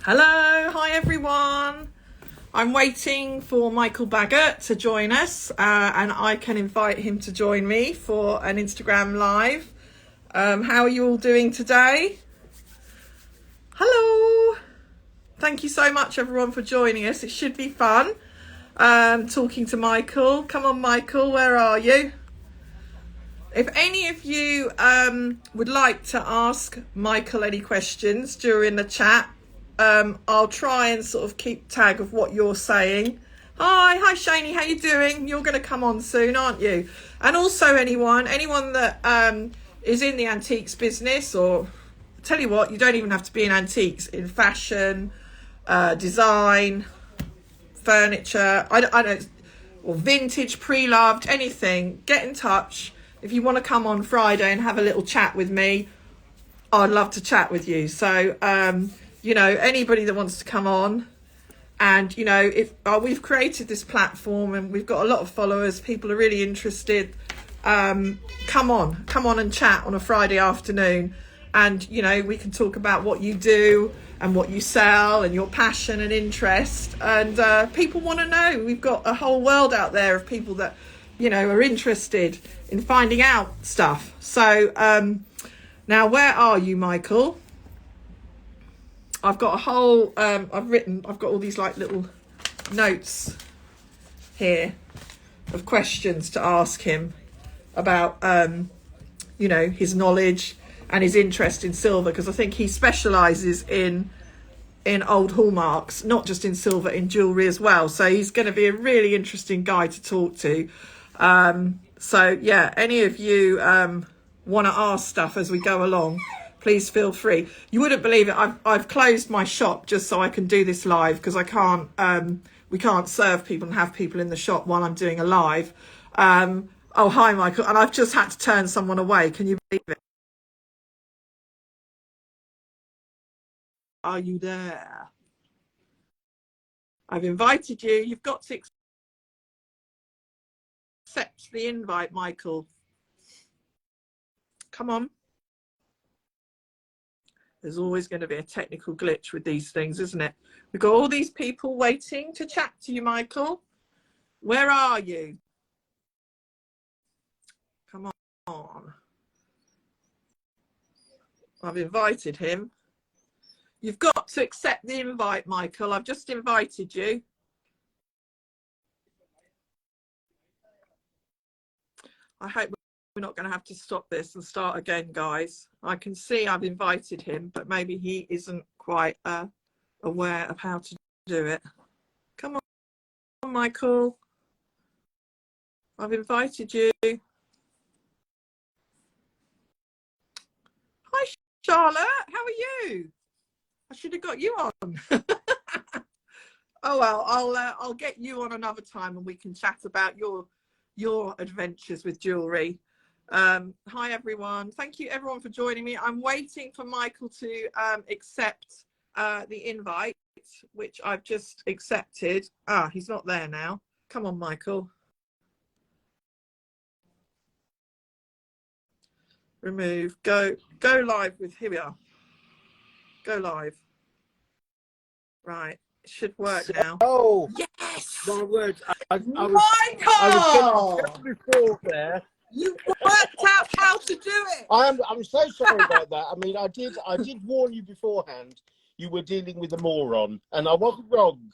Hello, hi everyone. I'm waiting for Michael Baggott to join us, and I can invite him to join me for an Instagram live. How are you all doing today? Hello. Thank you so much everyone for joining us. It should be fun talking to Michael. Come on Michael, where are you? If any of you would like to ask Michael any questions during the chat, I'll try and sort of keep tag of what you're saying. Hi Shani, how you doing? You're going to come on soon, aren't you? And also anyone that is in the antiques business, or tell you what, you don't even have to be in antiques, in fashion, design, furniture, I don't, or vintage, pre-loved, anything, get in touch. If you want to come on Friday and have a little chat with me, I'd love to chat with you. So, you know, anybody that wants to come on, and, you know, if we've created this platform and we've got a lot of followers, people are really interested, come on and chat on a Friday afternoon. And, you know, we can talk about what you do and what you sell and your passion and interest. And people want to know. We've got a whole world out there of people that, you know, are interested in finding out stuff. So now, where are you, Michael? I've got a whole, I've got all these like little notes here of questions to ask him about, you know, his knowledge and his interest in silver, because I think he specialises in old hallmarks, not just in silver, in jewellery as well. So he's going to be a really interesting guy to talk to. So yeah, any of you want to ask stuff as we go along, please feel free. You wouldn't believe it, I've closed my shop just so I can do this live, because I can't we can't serve people and have people in the shop while I'm doing a live. Oh, hi Michael, and I've just had to turn someone away. Can you believe it? Are you there? I've invited you. You've got to accept the invite, Michael. Come on. There's always going to be a technical glitch with these things, isn't it? We've got all these people waiting to chat to you, Michael. Where are you? Come on. I've invited him. You've got to accept the invite, Michael. I've just invited you. I hope we're not going to have to stop this and start again, guys. I can see I've invited him, but maybe he isn't quite aware of how to do it. Come on, Michael. I've invited you. Hi, Charlotte. How are you? I should have got you on. Oh well, I'll get you on another time and we can chat about your adventures with jewellery. Hi everyone. Thank you everyone for joining me. I'm waiting for Michael to accept the invite, which I've just accepted. He's not there now. Come on, Michael. Remove. Go live with. Here we are. Go live. Right. It should work now. Oh, yes! my word. I Michael! was going to before there. You worked out how to do it. I'm so sorry about that. I mean, I did warn you beforehand. You were dealing with a moron, and I wasn't wrong.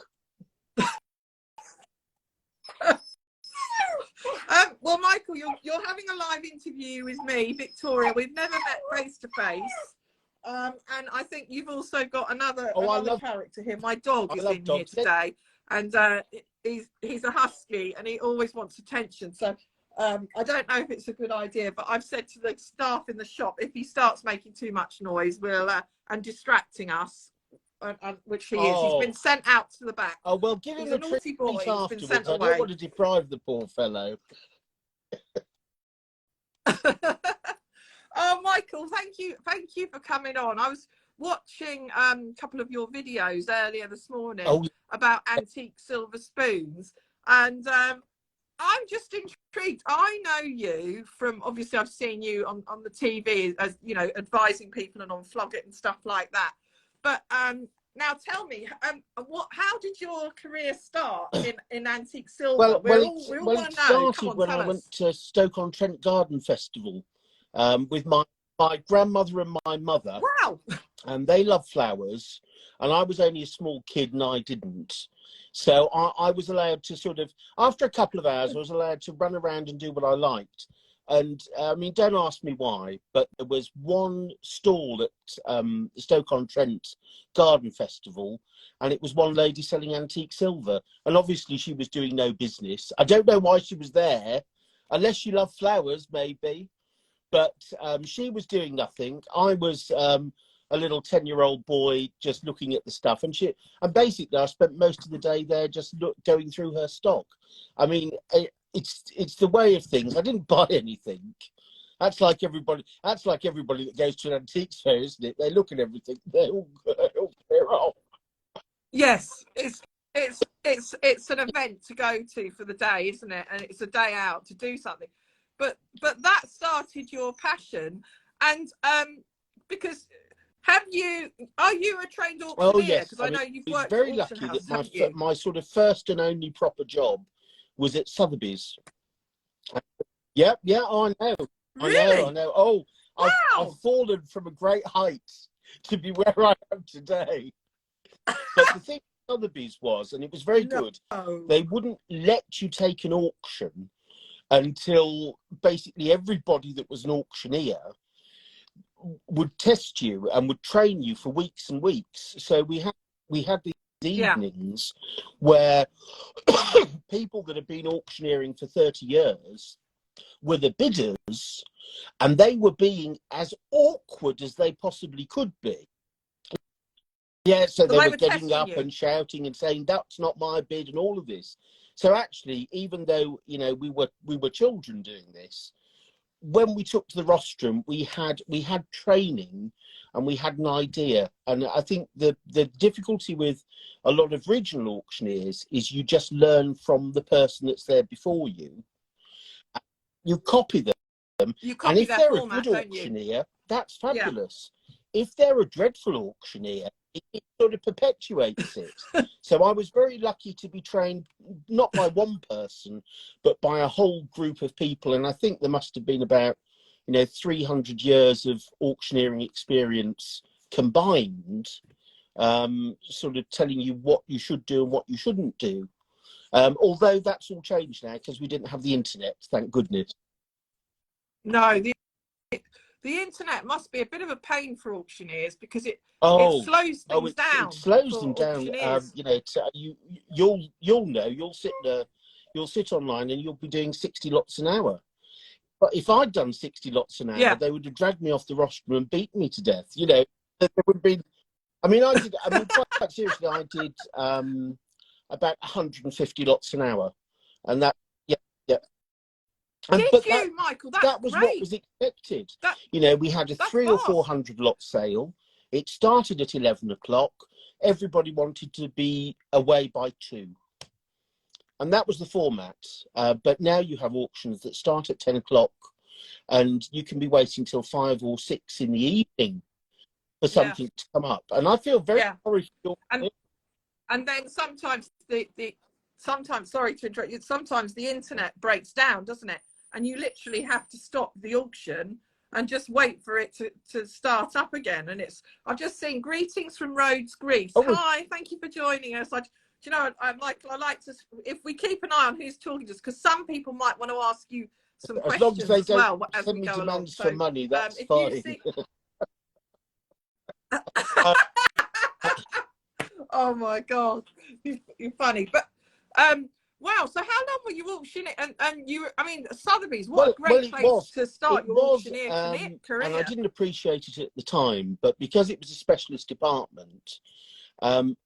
Well, Michael, you're having a live interview with me, Victoria. We've never met face to face. And I think you've also got another character here. My dog is in here today, and he's a husky, and he always wants attention. So I don't know if it's a good idea, but I've said to the staff in the shop, if he starts making too much noise, and distracting us, which he is. He's been sent out to the back. Oh well, give him a naughty boy. He's been sent away. I don't want to deprive the poor fellow. Oh, Michael, thank you for coming on. I was watching a couple of your videos earlier this morning about antique silver spoons, and I'm just intrigued. I know you from, obviously I've seen you on the TV as, you know, advising people and on Flog It and stuff like that, but now tell me, how did your career start in antique silver? Well, We all want it to know. Come started on, when tell I us. went to Stoke-on-Trent Garden Festival with my grandmother and my mother. Wow. And they love flowers, and I was only a small kid and I didn't. So I was allowed to sort of, after a couple of hours, I was allowed to run around and do what I liked. And I mean, don't ask me why, but there was one stall at Stoke-on-Trent Garden Festival, and it was one lady selling antique silver. And obviously she was doing no business. I don't know why she was there, unless she loved flowers, maybe. But she was doing nothing. I was a little 10-year-old boy just looking at the stuff. And basically I spent most of the day there just going through her stock. I mean, it's the way of things. I didn't buy anything. That's like everybody that goes to an antiques fair, isn't it? They look at everything. They're off. Yes, it's an event to go to for the day, isn't it? And it's a day out to do something. But that started your passion, and because are you a trained auctioneer? Oh yes, Because I know you've I was worked at very auction lucky houses, that haven't you? my sort of first and only proper job was at Sotheby's. Yep, yeah, I know. Really? I know. Oh, Wow. I've fallen from a great height to be where I am today. But the thing with Sotheby's was, and it was very good, they wouldn't let you take an auction until basically everybody that was an auctioneer would test you and would train you for weeks and weeks. So we had these evenings where people that had been auctioneering for 30 years were the bidders, and they were being as awkward as they possibly could be. Yeah, so they were getting up and shouting and saying, "That's not my bid," and all of this. So actually, even though we were children doing this, when we took to the rostrum, we had training and we had an idea. And I think the difficulty with a lot of regional auctioneers is you just learn from the person that's there before you. You copy them. And if they're a good auctioneer, that's fabulous. If they're a dreadful auctioneer, it sort of perpetuates it. So I was very lucky to be trained not by one person, but by a whole group of people. And I think there must have been about 300 years of auctioneering experience combined, sort of telling you what you should do and what you shouldn't do. Although that's all changed now because we didn't have the internet, thank goodness. No, the internet must be a bit of a pain for auctioneers because it slows things down. It slows them down. You'll know. You'll sit online and you'll be doing 60 lots an hour. But if I'd done 60 lots an hour, they would have dragged me off the rostrum and beaten me to death. There would have been. Quite seriously, I did about 150 lots an hour, and that. Michael? That was great. What was expected. We had a 300 or 400 lot sale. It started at 11 o'clock. Everybody wanted to be away by 2. And that was the format. But now you have auctions that start at 10 o'clock and you can be waiting till 5 or 6 in the evening for something to come up. And I feel very sorry for you. And then sometimes sometimes, sorry to interrupt you, sometimes the internet breaks down, doesn't it? And you literally have to stop the auction and just wait for it to start up again. And I've just seen greetings from Rhodes, Greece. Hi, thank you for joining us. Michael, I like to, if we keep an eye on who's talking to us, because some people might want to ask you some questions as long as they don't as we go along. For money, that's fine. Oh my God, you're funny. But wow, so how long were you auctioning? And Sotheby's, what a great place to start your auctioneer career. And I didn't appreciate it at the time, but because it was a specialist department,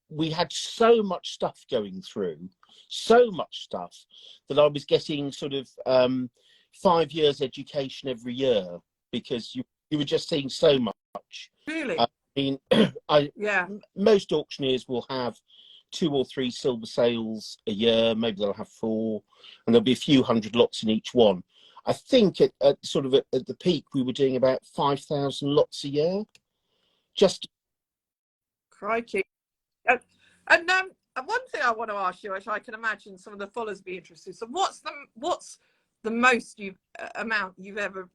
we had so much stuff going through, so much stuff that I was getting sort of 5 years education every year because you were just seeing so much. Really? Most auctioneers will have 2 or 3 silver sales a year. Maybe they'll have 4, and there'll be a few hundred lots in each one. I think at the peak we were doing about 5,000 lots a year. Just crikey. And one thing I want to ask you, which I can imagine some of the followers be interested. So, what's the most amount you've ever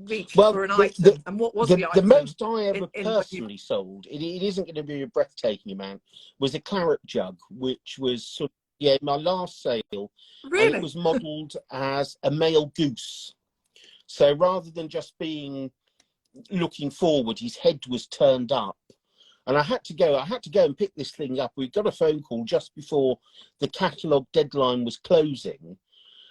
reached for an item, and what was the item? The most I ever personally sold, it isn't going to be a breathtaking amount, was a claret jug, which was sort of, my last sale. Really? And it was modelled as a male goose. So rather than just being looking forward, his head was turned up. And I had to go and pick this thing up. We got a phone call just before the catalogue deadline was closing,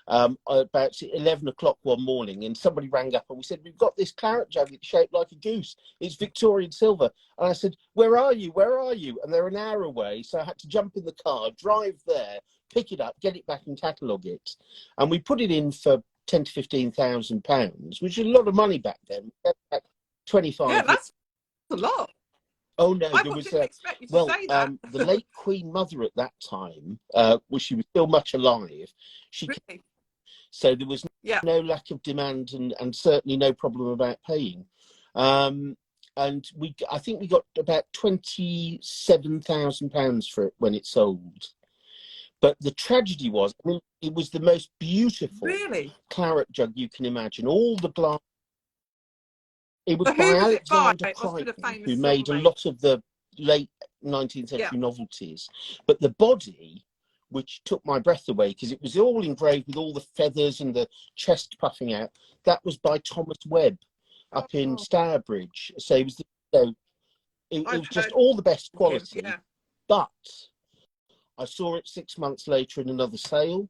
about 11 o'clock one morning, and somebody rang up and we said, we've got this claret jug, it's shaped like a goose, it's Victorian silver. And I said, where are you? And they're an hour away. So I had to jump in the car, drive there, pick it up, get it back and catalogue it. And we put it in for £10,000 to £15,000, which is a lot of money back then. 25. Yeah, that's a lot. Oh no, there was expect you to say that. The late Queen Mother at that time, she was still much alive. Really? So there was no lack of demand and certainly no problem about paying. And I think we got about £27,000 for it when it sold. But the tragedy was, I mean, it was the most beautiful claret jug you can imagine. All the glass. It was by Alexander Crichton, who made a lot of the late 19th century novelties. But the body, which took my breath away, because it was all engraved with all the feathers and the chest puffing out, that was by Thomas Webb up in Stourbridge. So it was, it was just all the best quality. But I saw it 6 months later in another sale.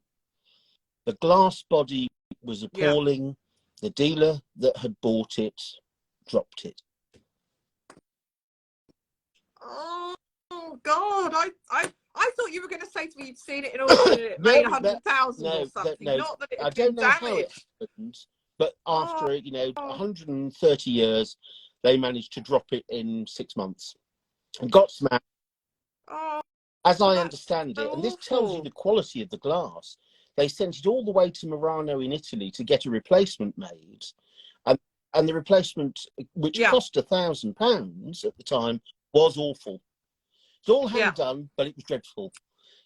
The glass body was appalling. The dealer that had bought it dropped it. Oh God! I thought you were going to say to me you'd seen it in auction, it made 100,000 or something. Not that it had been damaged. How it happened, but after 130 years, they managed to drop it in 6 months and got smashed. As I understand it, and this tells you the quality of the glass. They sent it all the way to Murano in Italy to get a replacement made. And the replacement, which cost £1,000 at the time, was awful. It's all hand done, but it was dreadful.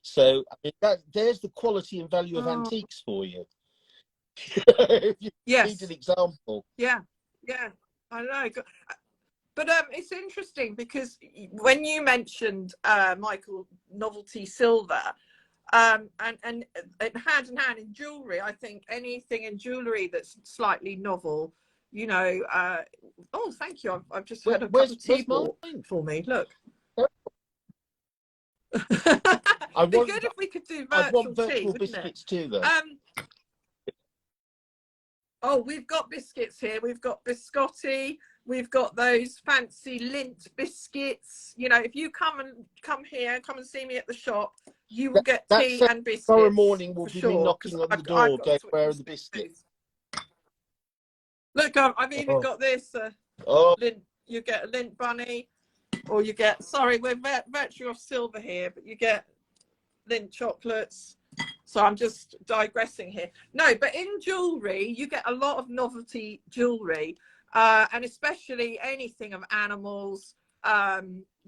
So I mean, there's the quality and value of antiques for you. If you need an example. Yeah, I know. But it's interesting because when you mentioned Michael, novelty silver, and it hand in hand in jewellery, I think anything in jewellery that's slightly novel, you know, oh, thank you. I've just had a cup of tea for me. Look. It'd be good if we could do virtual tea, wouldn't biscuits too, though. Oh, we've got biscuits here. We've got biscotti. We've got those fancy Lindt biscuits. You know, if you come here, come and see me at the shop, you will get tea and biscuits. Tomorrow morning we'll be knocking on the door, going, where are the biscuits? Look, I've even got this. Lindt, you get a Lindt bunny, or you get, sorry, we're virtue of silver here, but you get Lindt chocolates. So I'm just digressing here. No, but in jewellery, you get a lot of novelty jewellery, and especially anything of animals,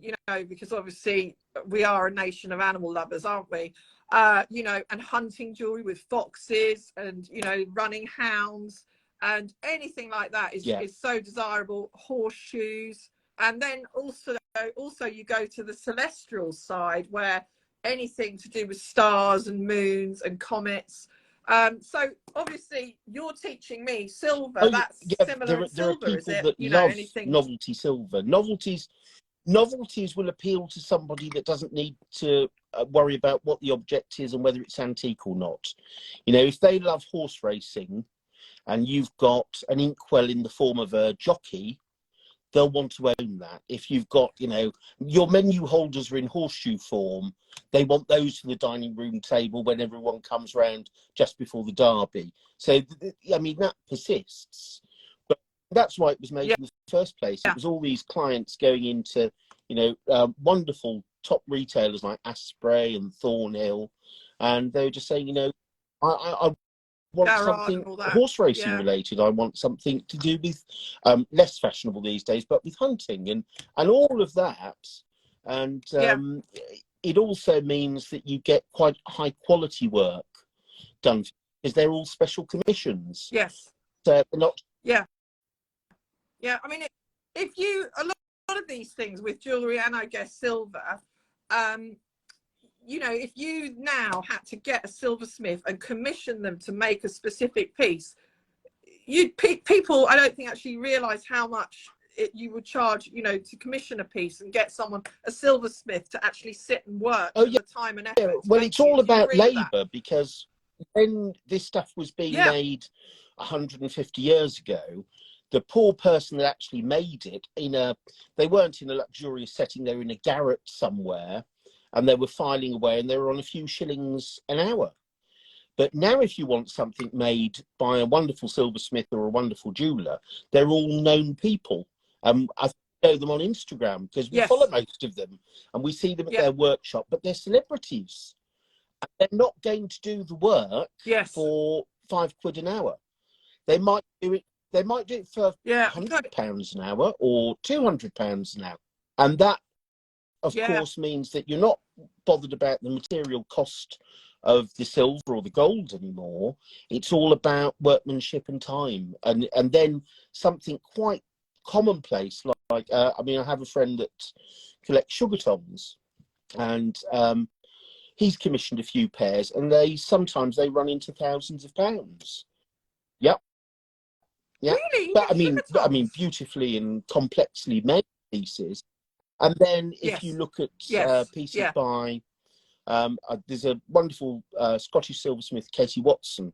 you know, because obviously we are a nation of animal lovers, aren't we? You know, and hunting jewellery with foxes and, you know, running hounds and anything like that is so desirable. Horseshoes. And then also you go to the celestial side where anything to do with stars and moons and comets. So obviously you're teaching me silver. That's similar to silver, is it? You know, anything novelty silver. Novelties will appeal to somebody that doesn't need to worry about what the object is and whether it's antique or not. You know, if they love horse racing and you've got an inkwell in the form of a jockey, they'll want to own that. If you've got, you know, your menu holders are in horseshoe form, they want those for the dining room table when everyone comes round just before the derby. So, I mean, that persists. But that's why it was made in the first place. It was all these clients going into, you know, wonderful top retailers like Asprey and Thornhill, and they were just saying, you know, I want something horse racing related. I want something to do with less fashionable these days, but with hunting and all of that. And it also means that you get quite high quality work done, because they're all special commissions. Yes. So they're not. Yeah. Yeah. I mean, if you, a lot of these things with jewelry and I guess silver, you know, if you now had to get a silversmith and commission them to make a specific piece, people, I don't think actually realize how much you would charge, you know, to commission a piece and get someone, a silversmith, to actually sit and work for the time and effort. Yeah. Well, it's all about labour, because when this stuff was being made 150 years ago, the poor person that actually made it they weren't in a luxurious setting, they were in a garret somewhere, and they were filing away, and they were on a few shillings an hour. But now if you want something made by a wonderful silversmith or a wonderful jeweller, they're all known people. I know them on Instagram because we follow most of them, and we see them at their workshop, but they're celebrities. They're not going to do the work for £5 an hour. They might do it. They might do it for £100 an hour or £200 an hour, and that, of course, means that you're not bothered about the material cost of the silver or the gold anymore. It's all about workmanship and time, and then something quite commonplace like I mean, I have a friend that collects sugar tongs, and he's commissioned a few pairs, and sometimes they run into thousands of pounds. Yep. Yeah. Really? But I mean, beautifully and complexly made pieces. And then if you look at pieces by there's a wonderful Scottish silversmith, Katie Watson,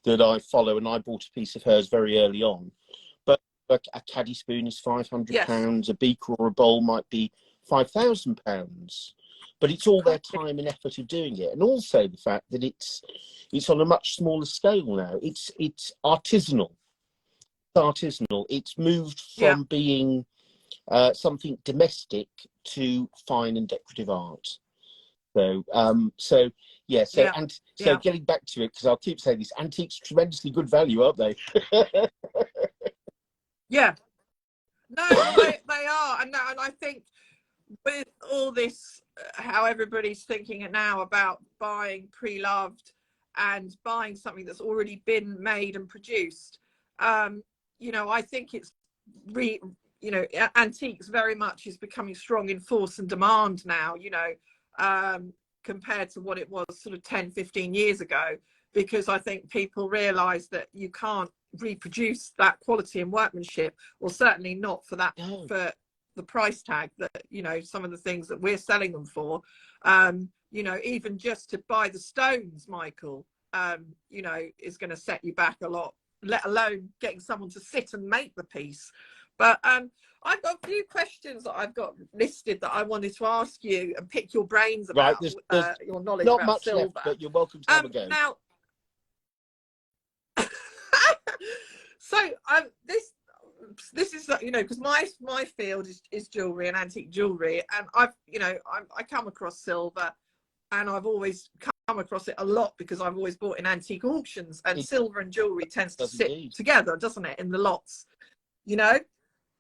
that I follow, and I bought a piece of hers very early on. But a caddy spoon is £500, a beaker or a bowl might be £5,000. But it's all their time and effort of doing it, and also the fact that it's on a much smaller scale now. It's artisanal. It's moved from being something domestic to fine and decorative art. So getting back to it, because I'll keep saying this, antiques tremendously good value, aren't they? No, they are, and I think with all this, how everybody's thinking it now about buying pre-loved and buying something that's already been made and produced, you know, I think it's antiques very much is becoming strong in force and demand now, you know, compared to what it was sort of 10-15 years ago, because I think people realize that you can't reproduce that quality and workmanship, or certainly not for that for the price tag that, you know, some of the things that we're selling them for. You know, even just to buy the stones, Michael, you know, is going to set you back a lot, let alone getting someone to sit and make the piece. But I've got a few questions that I've got listed that I wanted to ask you and pick your brains about. There's your knowledge not about much silver. left, but you're welcome to have a go. Now, so this is, you know, because my field is jewelry and antique jewelry, and I come across silver, and I've always come across it a lot because I've always bought in antique auctions, and silver and jewelry tends to sit together, doesn't it, in the lots, you know?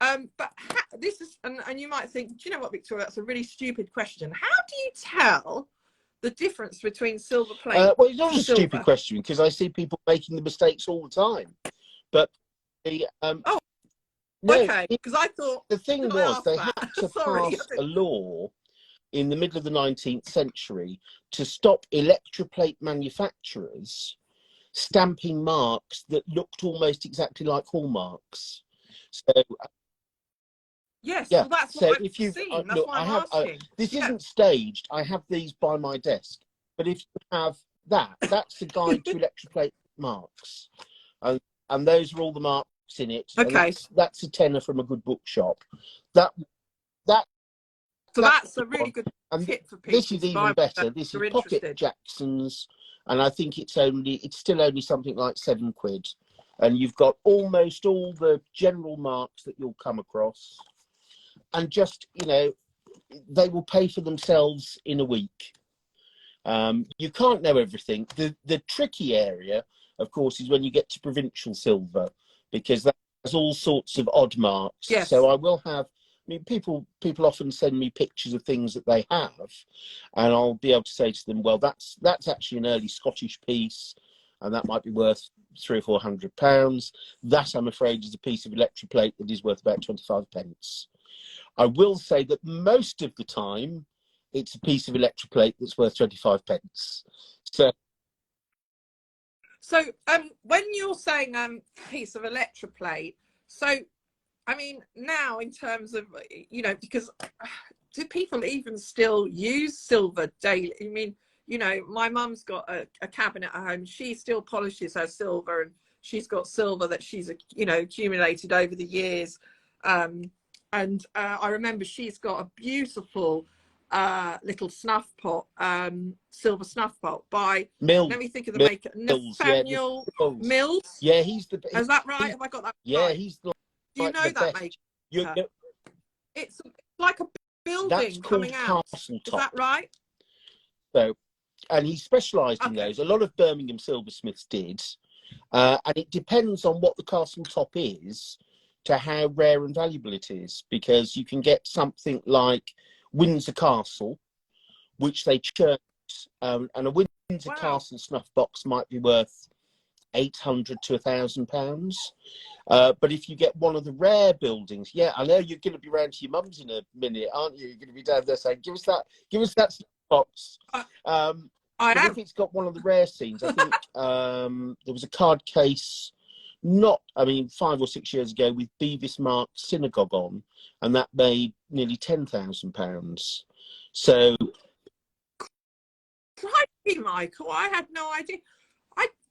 But this is, and you might think, do you know what, Victoria, that's a really stupid question. How do you tell the difference between silver plate? Well, it's not a stupid question, because I see people making the mistakes all the time. But okay, because I thought the thing was they had to pass a law in the middle of the 19th century to stop electroplate manufacturers stamping marks that looked almost exactly like hallmarks. So yes, well, that's what I've seen. That's look, why I'm asking. This isn't staged. I have these by my desk. But if you have that's the guide to electroplate marks, and those are all the marks in it. Okay, that's a tenner from a good bookshop. So that's a really good tip for people. This is even better. This is Pocket Jackson's, and I think it's still only something like £7, and you've got almost all the general marks that you'll come across, and just, you know, they will pay for themselves in a week. You can't know everything. The tricky area, of course, is when you get to provincial silver, because that has all sorts of odd marks. Yes. So I will have mean, people often send me pictures of things that they have, and I'll be able to say to them, well, that's actually an early Scottish piece, and that might be worth £300 or £400. That, I'm afraid, is a piece of electroplate that is worth about 25 pence. I will say that most of the time, it's a piece of electroplate that's worth 25 pence. So when you're saying piece of electroplate, so I mean, now in terms of, you know, because do people even still use silver daily? I mean, you know, my mum's got a cabinet at home. She still polishes her silver, and she's got silver that she's, you know, accumulated over the years. I remember she's got a beautiful little snuff pot, silver snuff pot by, Mills, let me think of the maker, Nathaniel Mills. Yeah, he's the. Is that right? Have I got that yeah, right? he's the. Do you Like know the that best. maker? It's like a building coming out. Castle Is Top. that right? So, and he specialised in Okay. those. A lot of Birmingham silversmiths did, and it depends on what the castle top is to how rare and valuable it is, because you can get something like Windsor Castle, which they church, and a Windsor Castle snuff box might be worth £800 to £1,000. But if you get one of the rare buildings, yeah, I know you're going to be round to your mum's in a minute, aren't you? You're going to be down there saying, give us that box. But if it's got one of the rare scenes, I think there was a card case, 5 or 6 years ago, with Bevis Mark Synagogue on, and that made nearly £10,000. So, Crikey, Michael, I had no idea.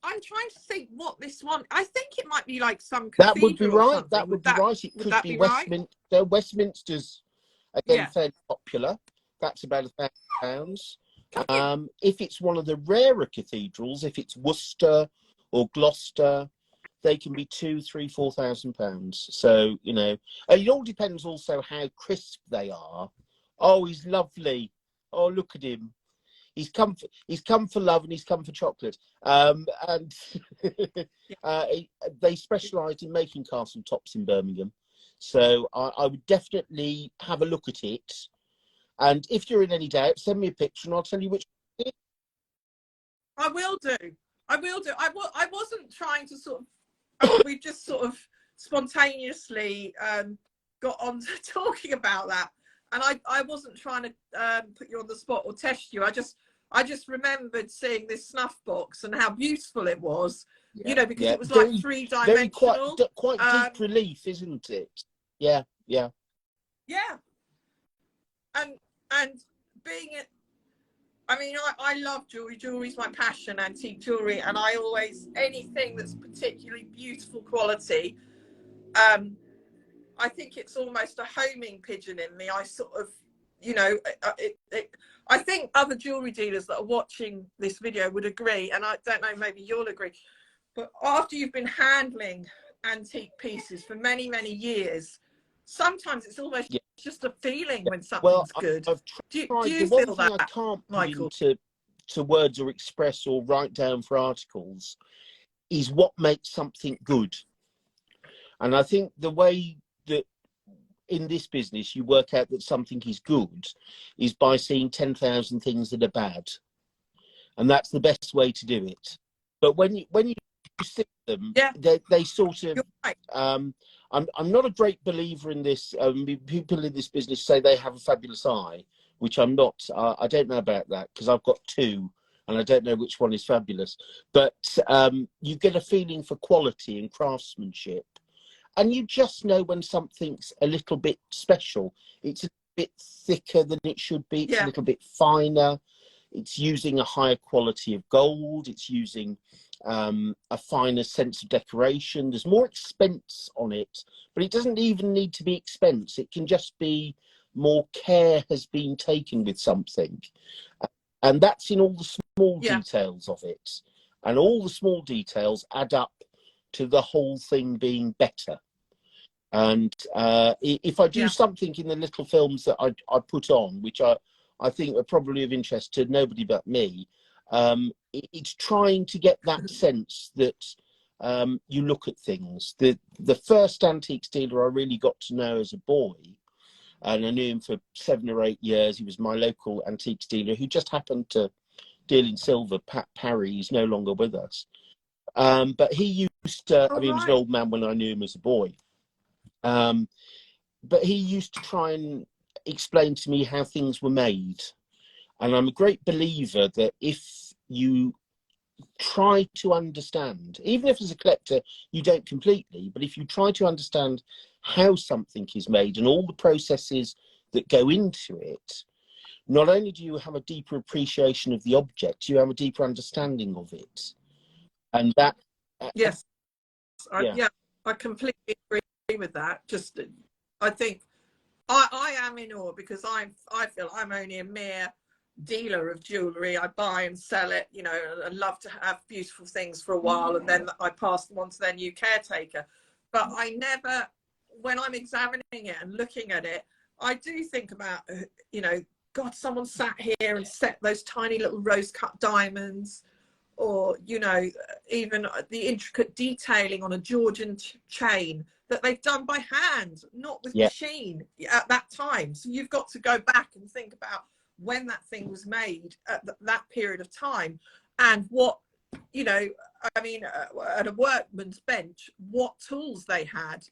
I'm trying to think what this one. I think it might be like some cathedral. That would be right. That would be right. It could be Westminster. Right? Westminster's again fairly popular. That's about £1,000. If it's one of the rarer cathedrals, if it's Worcester or Gloucester, they can be £2,000, £3,000, £4,000. So, you know, it all depends also how crisp they are. Oh, he's lovely. Oh, look at him. He's come for love, and he's come for chocolate. They specialised in making castle tops in Birmingham, so I would definitely have a look at it. And if you're in any doubt, send me a picture, and I'll tell you which. I will do. I wasn't trying to sort of. We've just sort of spontaneously got on to talking about that. And I wasn't trying to put you on the spot or test you. I just remembered seeing this snuff box and how beautiful it was. Yeah. You know, because it was like three-dimensional. Quite deep relief, isn't it? Yeah. And being it, I mean, I love jewelry. Jewelry's my passion, antique jewelry, and I always, anything that's particularly beautiful quality, I think it's almost a homing pigeon in me. I sort of, you know, I think other jewelry dealers that are watching this video would agree, and I don't know, maybe you'll agree, but after you've been handling antique pieces for many, many years, sometimes it's almost just a feeling when something's good. Do you feel that, I can't Michael? put into words or express or write down for articles is what makes something good. And I think the way that in this business you work out that something is good is by seeing 10,000 things that are bad, and that's the best way to do it. But when you see them, they sort of I'm not a great believer in this. People in this business say they have a fabulous eye, which I'm not. I don't know about that, because I've got two and I don't know which one is fabulous. But you get a feeling for quality and craftsmanship, and you just know when something's a little bit special. It's a bit thicker than it should be. It's a little bit finer. It's using a higher quality of gold. It's using a finer sense of decoration. There's more expense on it, but it doesn't even need to be expense. It can just be more care has been taken with something. And that's in all the small details of it. And all the small details add up to the whole thing being better. And if I do something in the little films that I put on, which I think are probably of interest to nobody but me, it's trying to get that sense that you look at things. The first antiques dealer I really got to know as a boy and I knew him for 7 or 8 years. He was my local antiques dealer who just happened to deal in silver. Pat Parry, he's no longer with us. But he used to, I mean, he was an old man when I knew him as a boy. But he used to try and explain to me how things were made. And I'm a great believer that if you try to understand, even if as a collector you don't completely, but if you try to understand how something is made and all the processes that go into it, not only do you have a deeper appreciation of the object, you have a deeper understanding of it. And that yes, I completely agree with that. Just, I think I am in awe, because I feel I'm only a mere dealer of jewellery. I buy and sell it, you know. I love to have beautiful things for a while, and then I pass them on to their new caretaker. But I never, when I'm examining it and looking at it, I do think about, you know, God, someone sat here and set those tiny little rose cut diamonds, or, you know, even the intricate detailing on a Georgian chain that they've done by hand, not with machine at that time. So you've got to go back and think about when that thing was made at that period of time, and what, you know, I mean, at a workman's bench, what tools they had.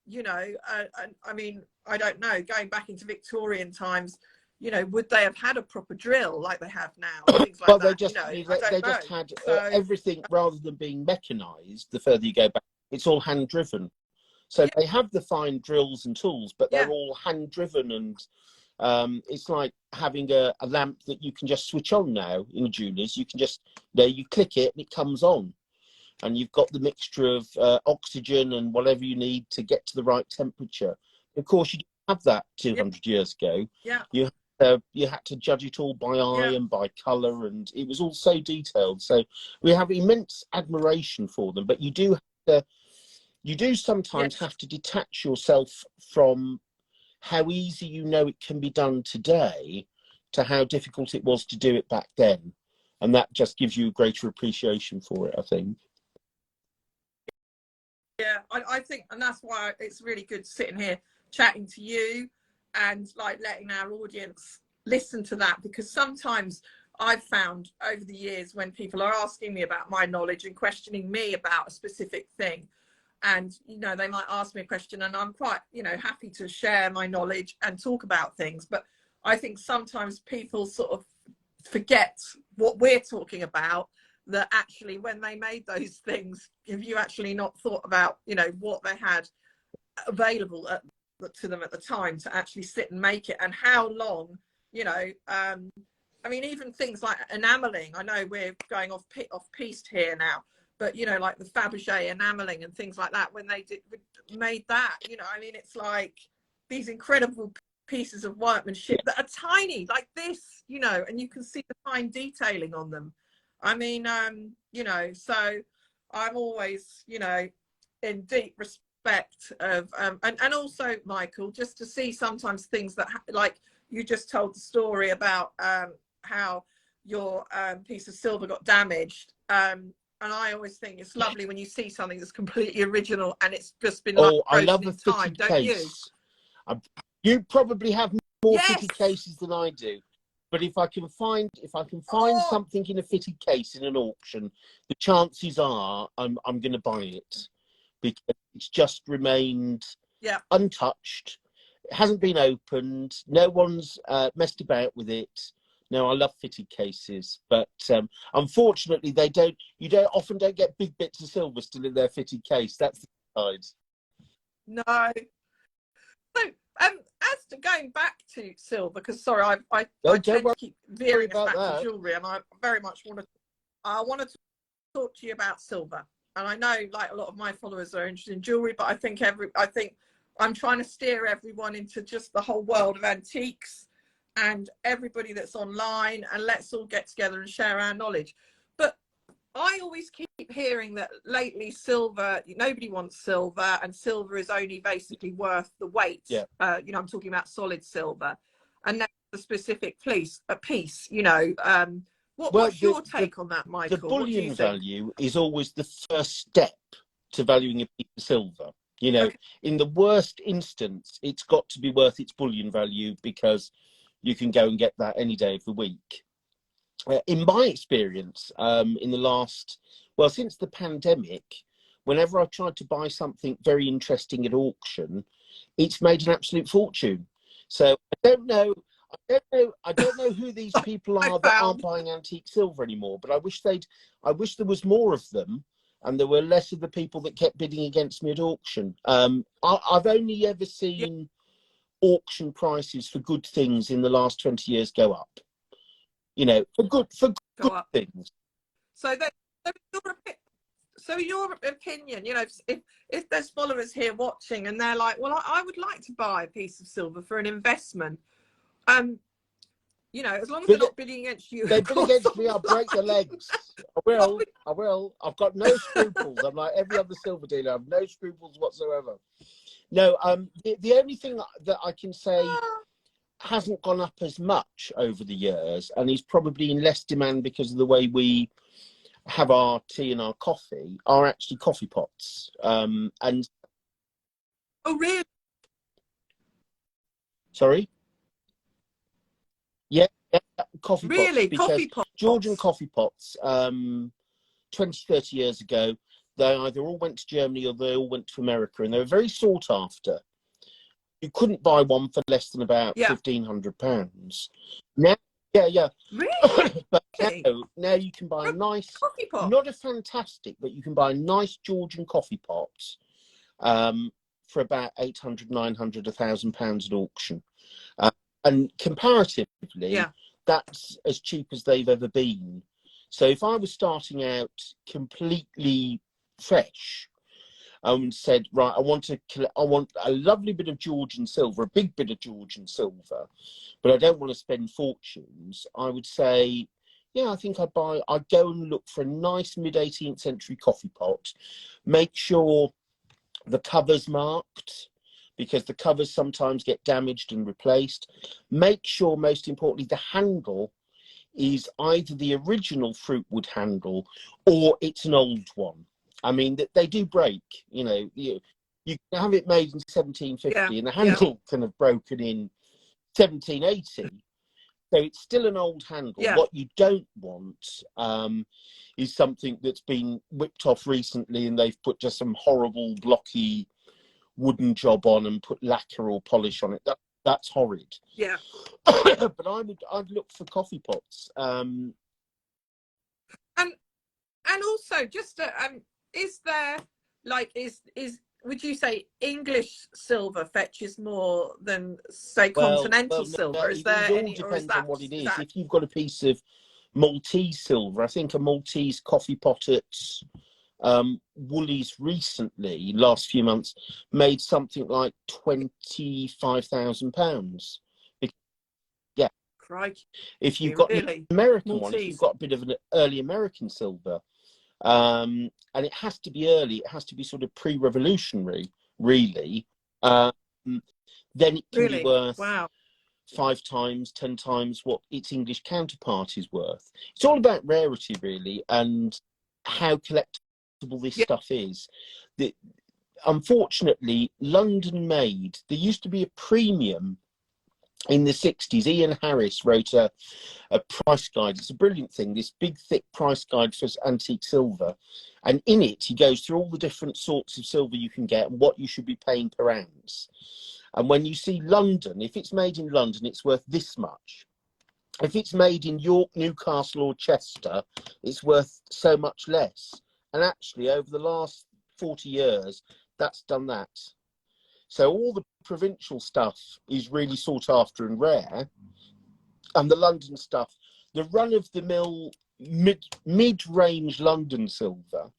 You know, I mean, I don't know, going back into Victorian times, you know, would they have had a proper drill like they have now? Things like well, that. they just, you know, they just had everything, rather than being mechanized. The further you go back, it's all hand driven. So they have the fine drills and tools, but they're all hand driven. And it's like having a lamp that you can just switch on now in jewelers. You can just, there you click it and it comes on, and you've got the mixture of oxygen and whatever you need to get to the right temperature. Of course, you didn't have that 200 years ago. You had to judge it all by eye and by colour, and it was all so detailed. So we have immense admiration for them, but you do sometimes have to detach yourself from how easy you know it can be done today to how difficult it was to do it back then. And that just gives you a greater appreciation for it, I think. Yeah, I think, and that's why it's really good sitting here chatting to you and like letting our audience listen to that, because sometimes I've found over the years when people are asking me about my knowledge and questioning me about a specific thing, and, you know, they might ask me a question and I'm quite, you know, happy to share my knowledge and talk about things. But I think sometimes people sort of forget what we're talking about, that actually when they made those things, if you actually not thought about, you know, what they had available to them at the time to actually sit and make it, and how long, you know, I mean, even things like enameling. I know we're going off piste here now, but, you know, like the Fabergé enameling and things like that, when they made that, you know, I mean, it's like these incredible pieces of workmanship that are tiny like this, you know, and you can see the fine detailing on them. I mean, you know, so I'm always, you know, in deep respect of, and also, Michael, just to see sometimes things that, like you just told the story about how your piece of silver got damaged. And I always think it's lovely when you see something that's completely original and it's just been like I love a time, fitted don't case. You probably have more fitted cases than I do. But if I can find something in a fitted case in an auction, the chances are I'm going to buy it, because it's just remained untouched. It hasn't been opened. No one's messed about with it. No, I love fitted cases, but unfortunately, you often don't get big bits of silver still in their fitted case. That's the side. No. So, as to going back to silver, because sorry, I tend to keep veering us back to jewellery, and I very much want to talk to you about silver. And I know, like, a lot of my followers are interested in jewellery, but I think I'm trying to steer everyone into just the whole world of antiques and everybody that's online, and let's all get together and share our knowledge. But I always keep hearing that lately silver, nobody wants silver, and silver is only basically worth the weight. You know, I'm talking about solid silver, and that's a specific piece, you know. What's your take on that, Michael? The bullion value is always the first step to valuing a piece of silver. You know, Okay. in the worst instance, it's got to be worth its bullion value, because you can go and get that any day of the week. In my experience, in the last, well, since the pandemic, whenever I've tried to buy something very interesting at auction, it's made an absolute fortune. So I don't know who these people are that aren't buying antique silver anymore, but I wish there was more of them, and there were less of the people that kept bidding against me at auction. I've only ever seen auction prices for good things in the last 20 years go up. You know, for good things. So your opinion, you know, if there's followers here watching and they're like, well, I would like to buy a piece of silver for an investment, you know, as long as they're not bidding against you. They bid against me, I'll break their legs. I will. I've got no scruples. I'm like every other silver dealer. I have no scruples whatsoever. No, the only thing that I can say hasn't gone up as much over the years, and is probably in less demand because of the way we have our tea and our coffee, are actually coffee pots. And oh, really? Sorry? Yeah, coffee pots. Really? Because Coffee pots? Georgian coffee pots, 20, 30 years ago, they either all went to Germany or they all went to America, and they were very sought after. You couldn't buy one for less than about £1,500. Now, Really? but now you can buy a nice coffee pot. Not a fantastic, but you can buy a nice Georgian coffee pot for about 800, 900, £1,000 at auction. And comparatively, that's as cheap as they've ever been. So if I was starting out completely fresh and said, right, I want a lovely bit of Georgian silver, a big bit of Georgian silver, but I don't want to spend fortunes, I would say, yeah, I think I'd go and look for a nice mid-18th century coffee pot. Make sure the cover's marked, because the covers sometimes get damaged and replaced. Make sure, most importantly, the handle is either the original fruitwood handle or it's an old one. I mean, they do break. You know, you can have it made in 1750 and the handle can have broken in 1780. So it's still an old handle. What you don't want is something that's been whipped off recently and they've put just some horrible blocky wooden job on and put lacquer or polish on it. That's horrid. Yeah. But I'd look for coffee pots. And also, just is there, like, would you say English silver fetches more than, say, continental silver? Is there it all depends on what it is. If you've got a piece of Maltese silver, I think a Maltese coffee pot at Woolies recently, last few months, made something like £25,000. Yeah. Crikey. If you've got the American one, if you've got a bit of an early American silver, and it has to be early, it has to be sort of pre-revolutionary, really, then it can be worth 5 times, 10 times what its English counterpart is worth. It's all about rarity, really, and how collectible this stuff is. Unfortunately, London made, there used to be a premium in the 60s. Ian Harris wrote a price guide. It's a brilliant thing, this big thick price guide for antique silver, and in it he goes through all the different sorts of silver you can get and what you should be paying per ounce. And when you see London, if it's made in London, it's worth this much. If it's made in York, Newcastle or Chester, it's worth so much less. And actually, over the last 40 years, that's done that. So all the provincial stuff is really sought after and rare. And the London stuff, the run-of-the-mill mid-range London silver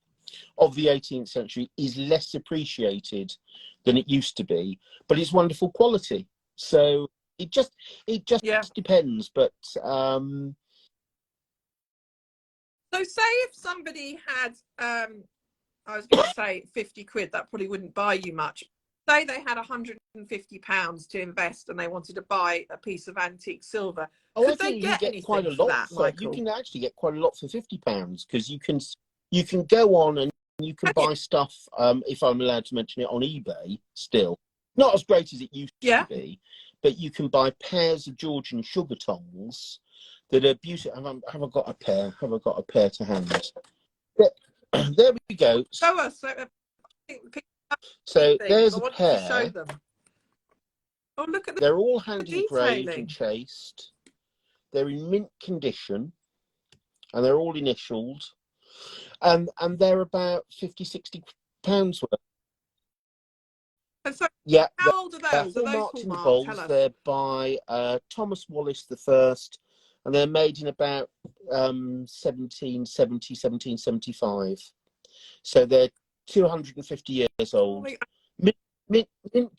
of the 18th century is less appreciated than it used to be. But it's wonderful quality. So it just depends. But so say if somebody had I was going to say 50 quid, that probably wouldn't buy you much. Say they had £150 to invest and they wanted to buy a piece of antique silver. Could they get quite a lot for that, Michael? You can actually get quite a lot for £50, because you can go on and you can buy stuff, if I'm allowed to mention it, on eBay still. Not as great as it used to be, but you can buy pairs of Georgian sugar tongs that are beautiful. Have I got a pair? Have I got a pair to hand? There we go. Show us. So there's a pair. To show them. Oh, look at They're all hand engraved and chased. They're in mint condition, and they're all initialed. And they're about 50, 60 pounds worth. And so, yeah, how old are those? They're hallmarked in the bowls. They're by Thomas Wallace the First, and they're made in about 1770, 1775. So they're 250 years old. Mint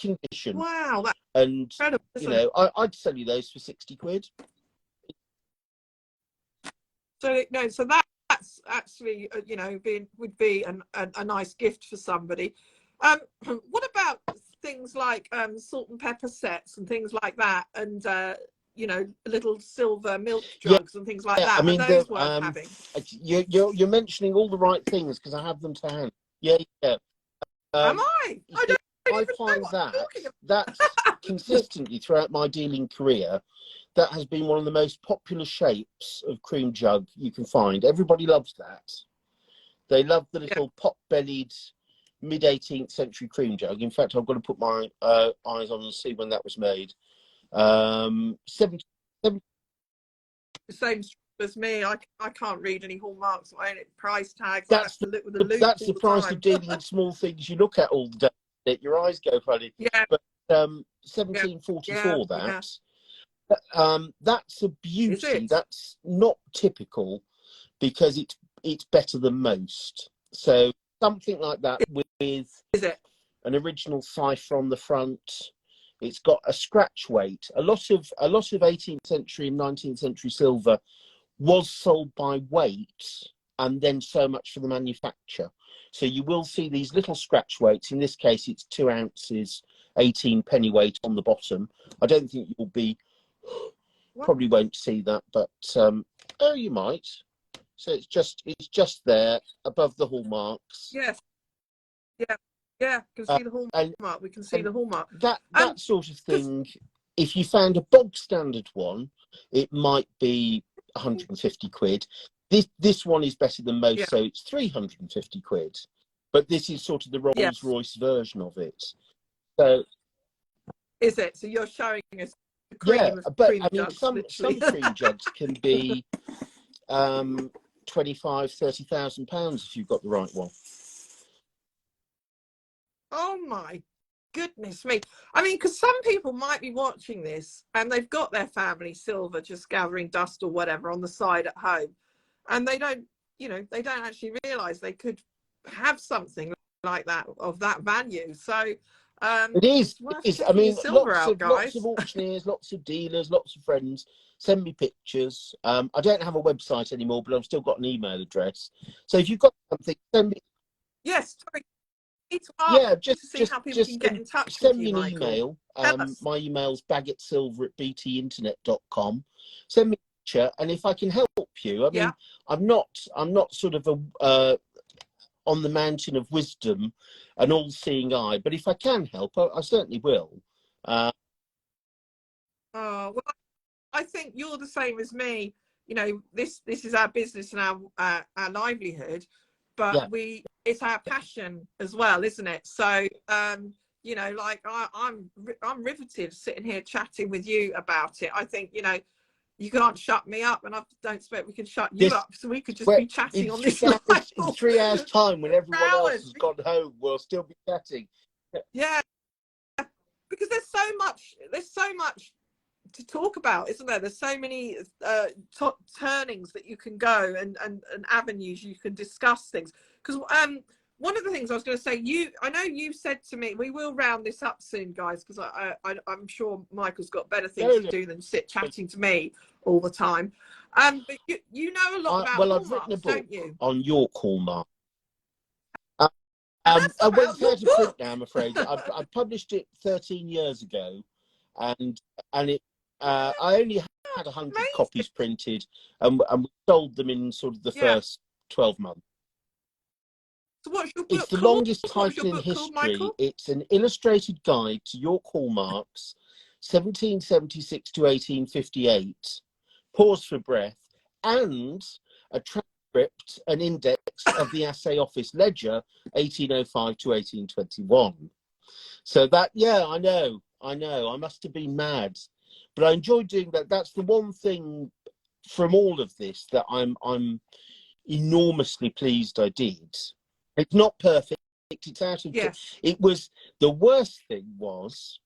condition. Wow, that's incredible. You know, I'd sell you those for 60 quid. So no, so that's actually you know would be a nice gift for somebody. What about things like salt and pepper sets and things like that, and you know, little silver milk jugs and things like that? I mean, those worth having. You're mentioning all the right things because I have them to hand. Yeah. Am I? I find that's consistently throughout my dealing career, that has been one of the most popular shapes of cream jug you can find. Everybody loves that. They love the little pot-bellied mid-18th century cream jug. In fact, I've got to put my eyes on and see when that was made. 70. Same as me. I can't read any hallmarks or any price tags. That's the price of dealing with small things you look at all the day. Your eyes go funny. Yeah. But 1744. That's a beauty. That's not typical because it's better than most. So something like that with an original cipher on the front. It's got a scratch weight. A lot of 18th century and 19th century silver was sold by weight and then so much for the manufacture. So you will see these little scratch weights. In this case, it's 2 ounces, 18 pennyweight on the bottom. I don't think you'll be, probably won't see that, but oh, you might. So it's just there above the hallmarks. Yes. Yeah. Can see the hallmark. We can see the hallmark. That sort of thing. If you found a bog standard one, it might be 150 quid. This one is better than most, so it's 350 quid. But this is sort of the Rolls-Royce version of it. So is it? So you're showing us the cream of but cream I mean, jugs, some cream jugs can be 25,000-30,000 pounds if you've got the right one. Oh my goodness me. I mean, because some people might be watching this and they've got their family silver just gathering dust or whatever on the side at home, and they don't actually realize they could have something like that of that value. So it is. I mean, lots of auctioneers, lots of dealers, lots of friends send me pictures. I don't have a website anymore, but I've still got an email address. So if you've got something, send me. Yes, sorry. Just to see how people can get in touch send with you, me an Michael. email. My email's baggotsilver@btinternet.com. Send me a picture, and if I can help you, I mean, I'm not sort of on the mountain of wisdom, an all-seeing eye, but if I can help, I certainly will. Well, I think you're the same as me. You know, this is our business and our livelihood, but it's our passion as well, isn't it? So you know, like I'm riveted sitting here chatting with you about it. I think, you know, you can't shut me up, and I don't expect we can shut you up, so we could just be chatting on this. In 3 hours' time, when everyone else has gone home, we'll still be chatting. Yeah, because there's so much to talk about, isn't there? There's so many turnings that you can go and avenues you can discuss things. Because one of the things I was going to say, I know you said to me, we will round this up soon, guys, because I'm sure Michael's got better things to do than sit chatting to me all the time. But you know a lot about Hallmarks, I've written a book don't you? on York Hallmark. I went out of print now, I'm afraid. I published it 13 years ago, and it I only had 100 copies printed, and we sold them in sort of the first 12 months. So what's your It's book the called? longest What's your title in book called, history. Michael? It's an illustrated guide to York Hallmarks, 1776 to 1858. Pause for breath, and a transcript, an index of the Assay Office Ledger, 1805 to 1821. So that, yeah, I know, I must have been mad, but I enjoyed doing that. That's the one thing from all of this that I'm enormously pleased I did. It's not perfect. It's out of. Yes. It was the worst thing was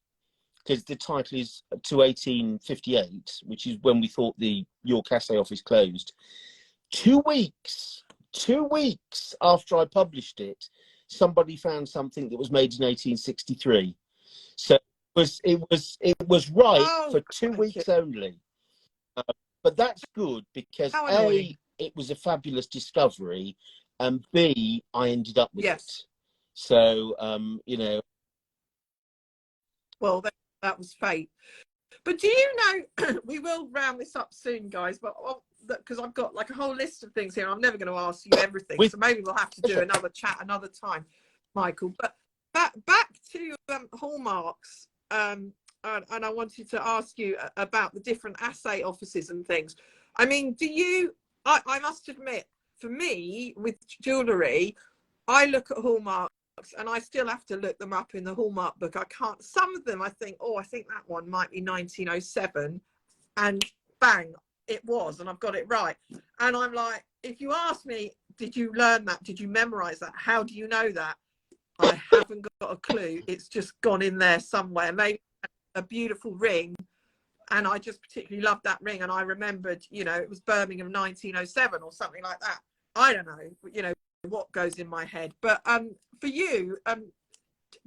because the title is to 1858, which is when we thought the York Assay Office closed. 2 weeks after I published it, somebody found something that was made in 1863. So it was right for 2 weeks only. But that's good because A, it was a fabulous discovery, and B, I ended up with it. So you know. Well, that was fate. But do you know, we will round this up soon, guys, but because I've got like a whole list of things here. I'm never going to ask you everything, so maybe we'll have to do another chat another time, Michael. But back to Hallmarks, and I wanted to ask you about the different assay offices and things. I mean, I must admit, for me, with jewellery, I look at Hallmarks and I still have to look them up in the Hallmark book. I can't, some of them I think, oh, I think that one might be 1907, and bang, it was, and I've got it right. And I'm like, if you ask me, did you learn that? Did you memorize that? How do you know that? I haven't got a clue. It's just gone in there somewhere. Maybe a beautiful ring, and I just particularly loved that ring, and I remembered, you know, it was Birmingham 1907 or something like that. I don't know, you know, what goes in my head. But for you,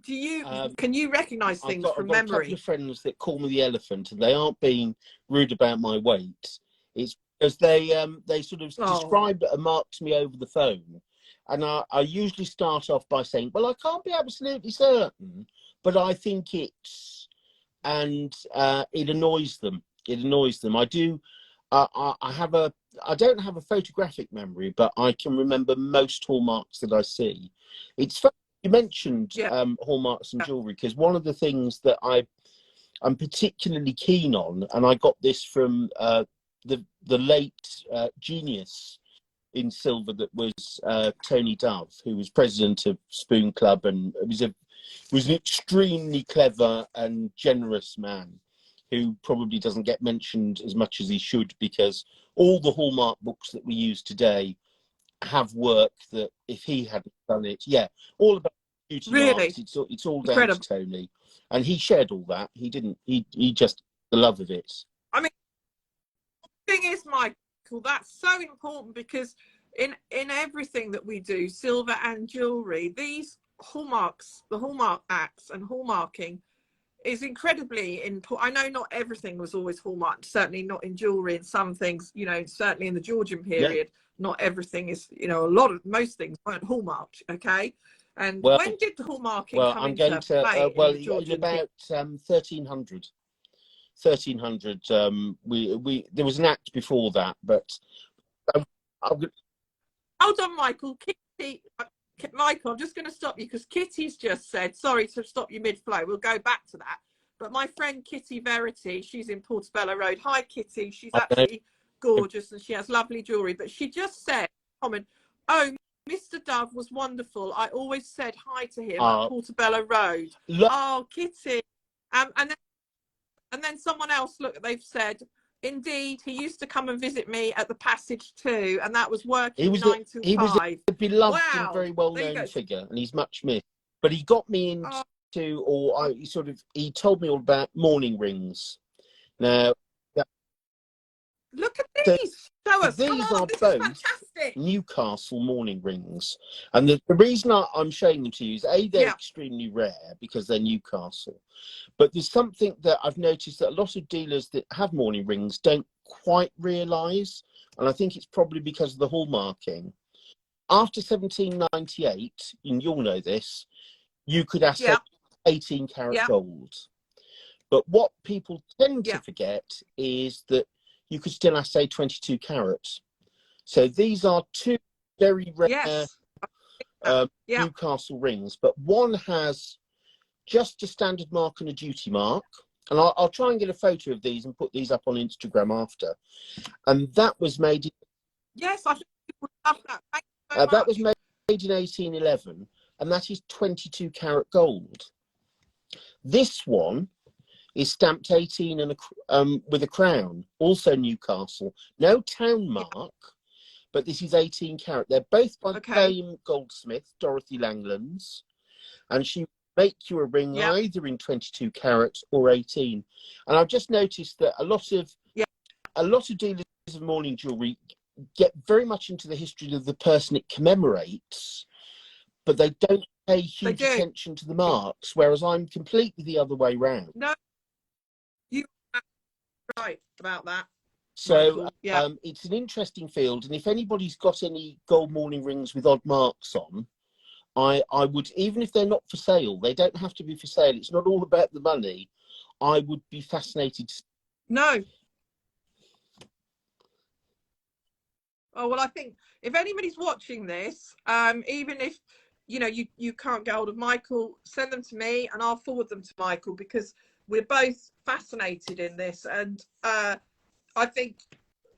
do you can you recognize things from memory? I've got a couple of friends that call me the elephant, and they aren't being rude about my weight. It's because they sort of described and marked me over the phone, and I usually start off by saying, well, I can't be absolutely certain, but I think it's, and it annoys them. It annoys them. I do. I don't have a photographic memory, but I can remember most hallmarks that I see. It's funny you mentioned hallmarks and jewellery, because one of the things that I'm particularly keen on, and I got this from the late genius in silver that was Tony Dove, who was president of Spoon Club, and was an extremely clever and generous man who probably doesn't get mentioned as much as he should, because all the Hallmark books that we use today have work that if he hadn't done it, all about beauty marks, it's all down to Tony, and he shared all that. He didn't. He just the love of it. I mean, the thing is, Michael, that's so important, because in everything that we do, silver and jewelry, these hallmarks, the Hallmark acts and hallmarking is incredibly important. I know not everything was always hallmarked, certainly not in jewelry, and some things, you know, certainly in the Georgian period, not everything is, you know, most things weren't hallmarked, okay? And when did the hallmarking come into play in the Georgian in about 1300. 1300. There was an act before that, but hold on, Michael. Michael, I'm just going to stop you because Kitty's just said, sorry to stop you mid-flow, we'll go back to that. But my friend Kitty Verity, she's in Portobello Road. Hi, Kitty. She's absolutely gorgeous and she has lovely jewellery. But she just said, comment, oh, Mr. Dove was wonderful. I always said hi to him at Portobello Road. Oh, Kitty. And then someone else, look, they've said, indeed, he used to come and visit me at the Passage too, and that was working 9 to 5. He was a beloved and very well-known figure, and he's much missed. But he got me into, he told me all about mourning rings. Now, look at these. Show us. These are both Newcastle mourning rings, and the reason I'm showing them to you is they're extremely rare because they're Newcastle. But there's something that I've noticed that a lot of dealers that have mourning rings don't quite realise, and I think it's probably because of the hallmarking. After 1798, and you'll know this, you could assay 18 karat gold. But what people tend to forget is that you could still assay 22 carats. So these are two very rare Newcastle rings, but one has just a standard mark and a duty mark. And I'll try and get a photo of these and put these up on Instagram after. And that was made. Yes, I think people love that. Thank you so much. That was made in 1811, and that is 22 karat gold. This one is stamped 18 and with a crown, also Newcastle. No town mark, but this is 18 karat. They're both by the same goldsmith, Dorothy Langlands, and she make you a ring either in 22 karat or 18. And I've just noticed that a lot of dealers of mourning jewellery get very much into the history of the person it commemorates, but they don't pay huge attention to the marks, whereas I'm completely the other way round. No, you're right about that. So it's an interesting field, and if anybody's got any gold mourning rings with odd marks on, I would, even if they're not for sale, they don't have to be for sale. It's not all about the money. I would be fascinated. No. Oh, well, I think if anybody's watching this, even if, you know, you can't get hold of Michael, send them to me and I'll forward them to Michael, because we're both fascinated in this. And I think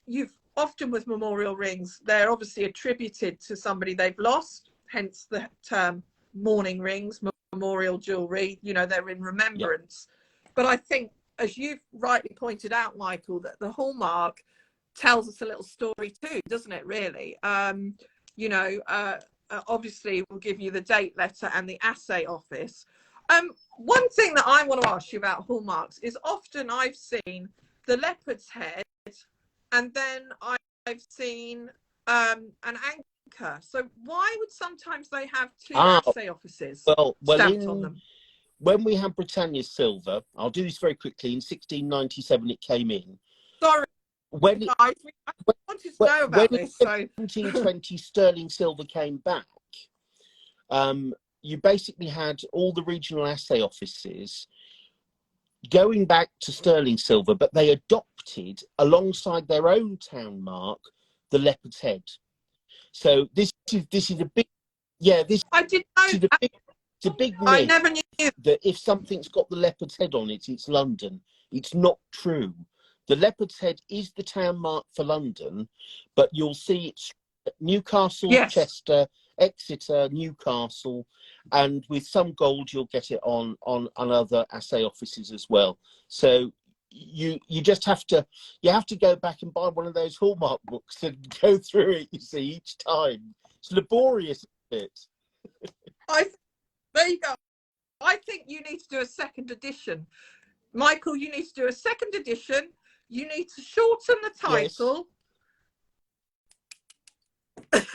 you've often with memorial rings, they're obviously attributed to somebody they've lost, hence the term mourning rings, memorial jewellery, you know, they're in remembrance. But I think, as you've rightly pointed out, Michael, that the hallmark tells us a little story too, doesn't it, really? You know, obviously we'll give you the date letter and the assay office. One thing that I want to ask you about hallmarks is often I've seen the leopard's head and then I've seen an anchor. So why would sometimes they have two assay offices stamped on them? When we had Britannia's silver, I'll do this very quickly, in 1697 it came in. Sorry, when guys, I wanted to know about this. So 1920 sterling silver came back, you basically had all the regional assay offices going back to sterling silver, but they adopted, alongside their own town mark, the leopard's head. So this is a big, I didn't know. It's a big myth. I never knew that if something's got the leopard's head on it, it's London. It's not true. The leopard's head is the town mark for London, but you'll see it's Newcastle, Chester, Exeter, Newcastle, and with some gold you'll get it on other assay offices as well. So you just have to go back and buy one of those Hallmark books and go through it, you see, each time. It's laborious, isn't it? There you go. I think you need to do a second edition. Michael, you need to do a second edition. You need to shorten the title. Yes.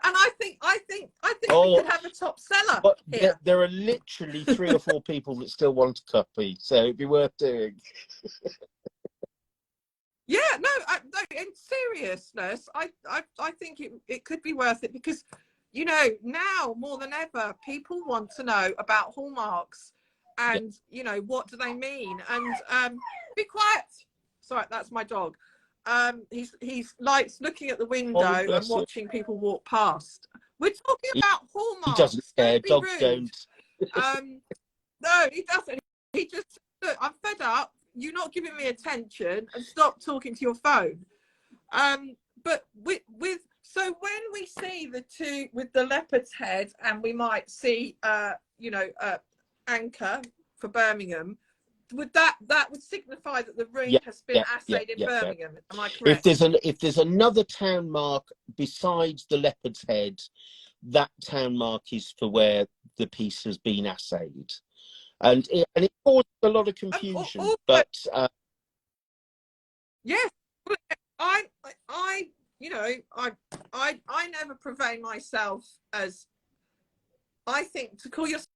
And I think we could have a top seller. But there are literally 3 or 4 people that still want a copy, so it'd be worth doing. Yeah, no, in seriousness, I think it could be worth it, because, you know, now more than ever, people want to know about hallmarks and, you know, what do they mean? And be quiet. Sorry, that's my dog. He's likes looking at the window and watching people walk past. We're talking about hallmarks. He doesn't care. Dogs don't. No, he doesn't. He just, look, I'm fed up. You're not giving me attention, and stop talking to your phone. But so when we see the two with the leopard's head, and we might see you know, anchor for Birmingham, would that would signify that the ring has been assayed in Birmingham? Am I correct? If there's another town mark besides the leopard's head, that town mark is for where the piece has been assayed, and it causes a lot of confusion. But yes, I you know, I never portray myself as, I think to call yourself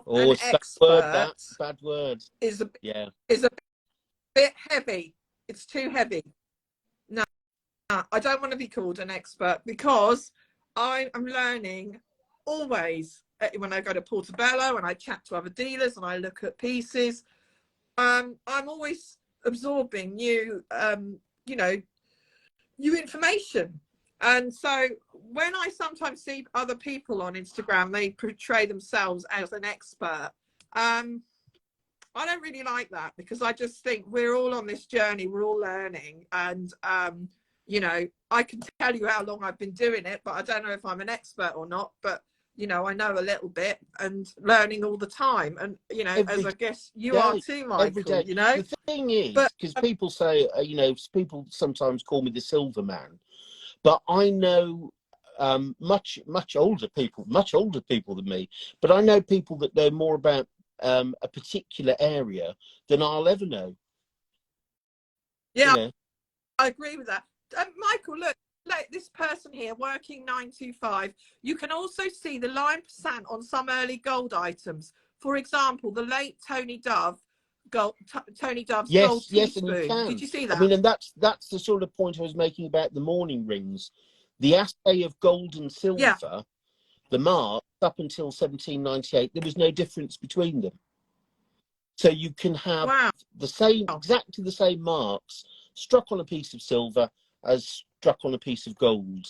an expert, bad word is a bit heavy. It's too heavy. No, I don't want to be called an expert, because I am learning always. When I go to Portobello and I chat to other dealers and I look at pieces, I'm always absorbing new you know, new information. And so when I sometimes see other people on Instagram, they portray themselves as an expert. I don't really like that, because I just think we're all on this journey, we're all learning. And, you know, I can tell you how long I've been doing it, but I don't know if I'm an expert or not. But, you know, I know a little bit and learning all the time. And, you know, as I guess you are too, Michael, every day. you know. The thing is, but because people say, you know, people sometimes call me the silver man, but I know much older people than me, but I know people that know more about a particular area than I'll ever know. yeah, You know? I agree with that. Michael, look, like this person here working 925. You can also see the line percent on some early gold items. For example, the late Tony Dove's gold Yes, and you teaspoon. can. Did you see I that? mean, and that's the sort of point I was making about the mourning rings. The assay of gold and silver, Yeah. the mark up until 1798, there was no difference between them. So you can have the same, exactly the same marks struck on a piece of silver as struck on a piece of gold.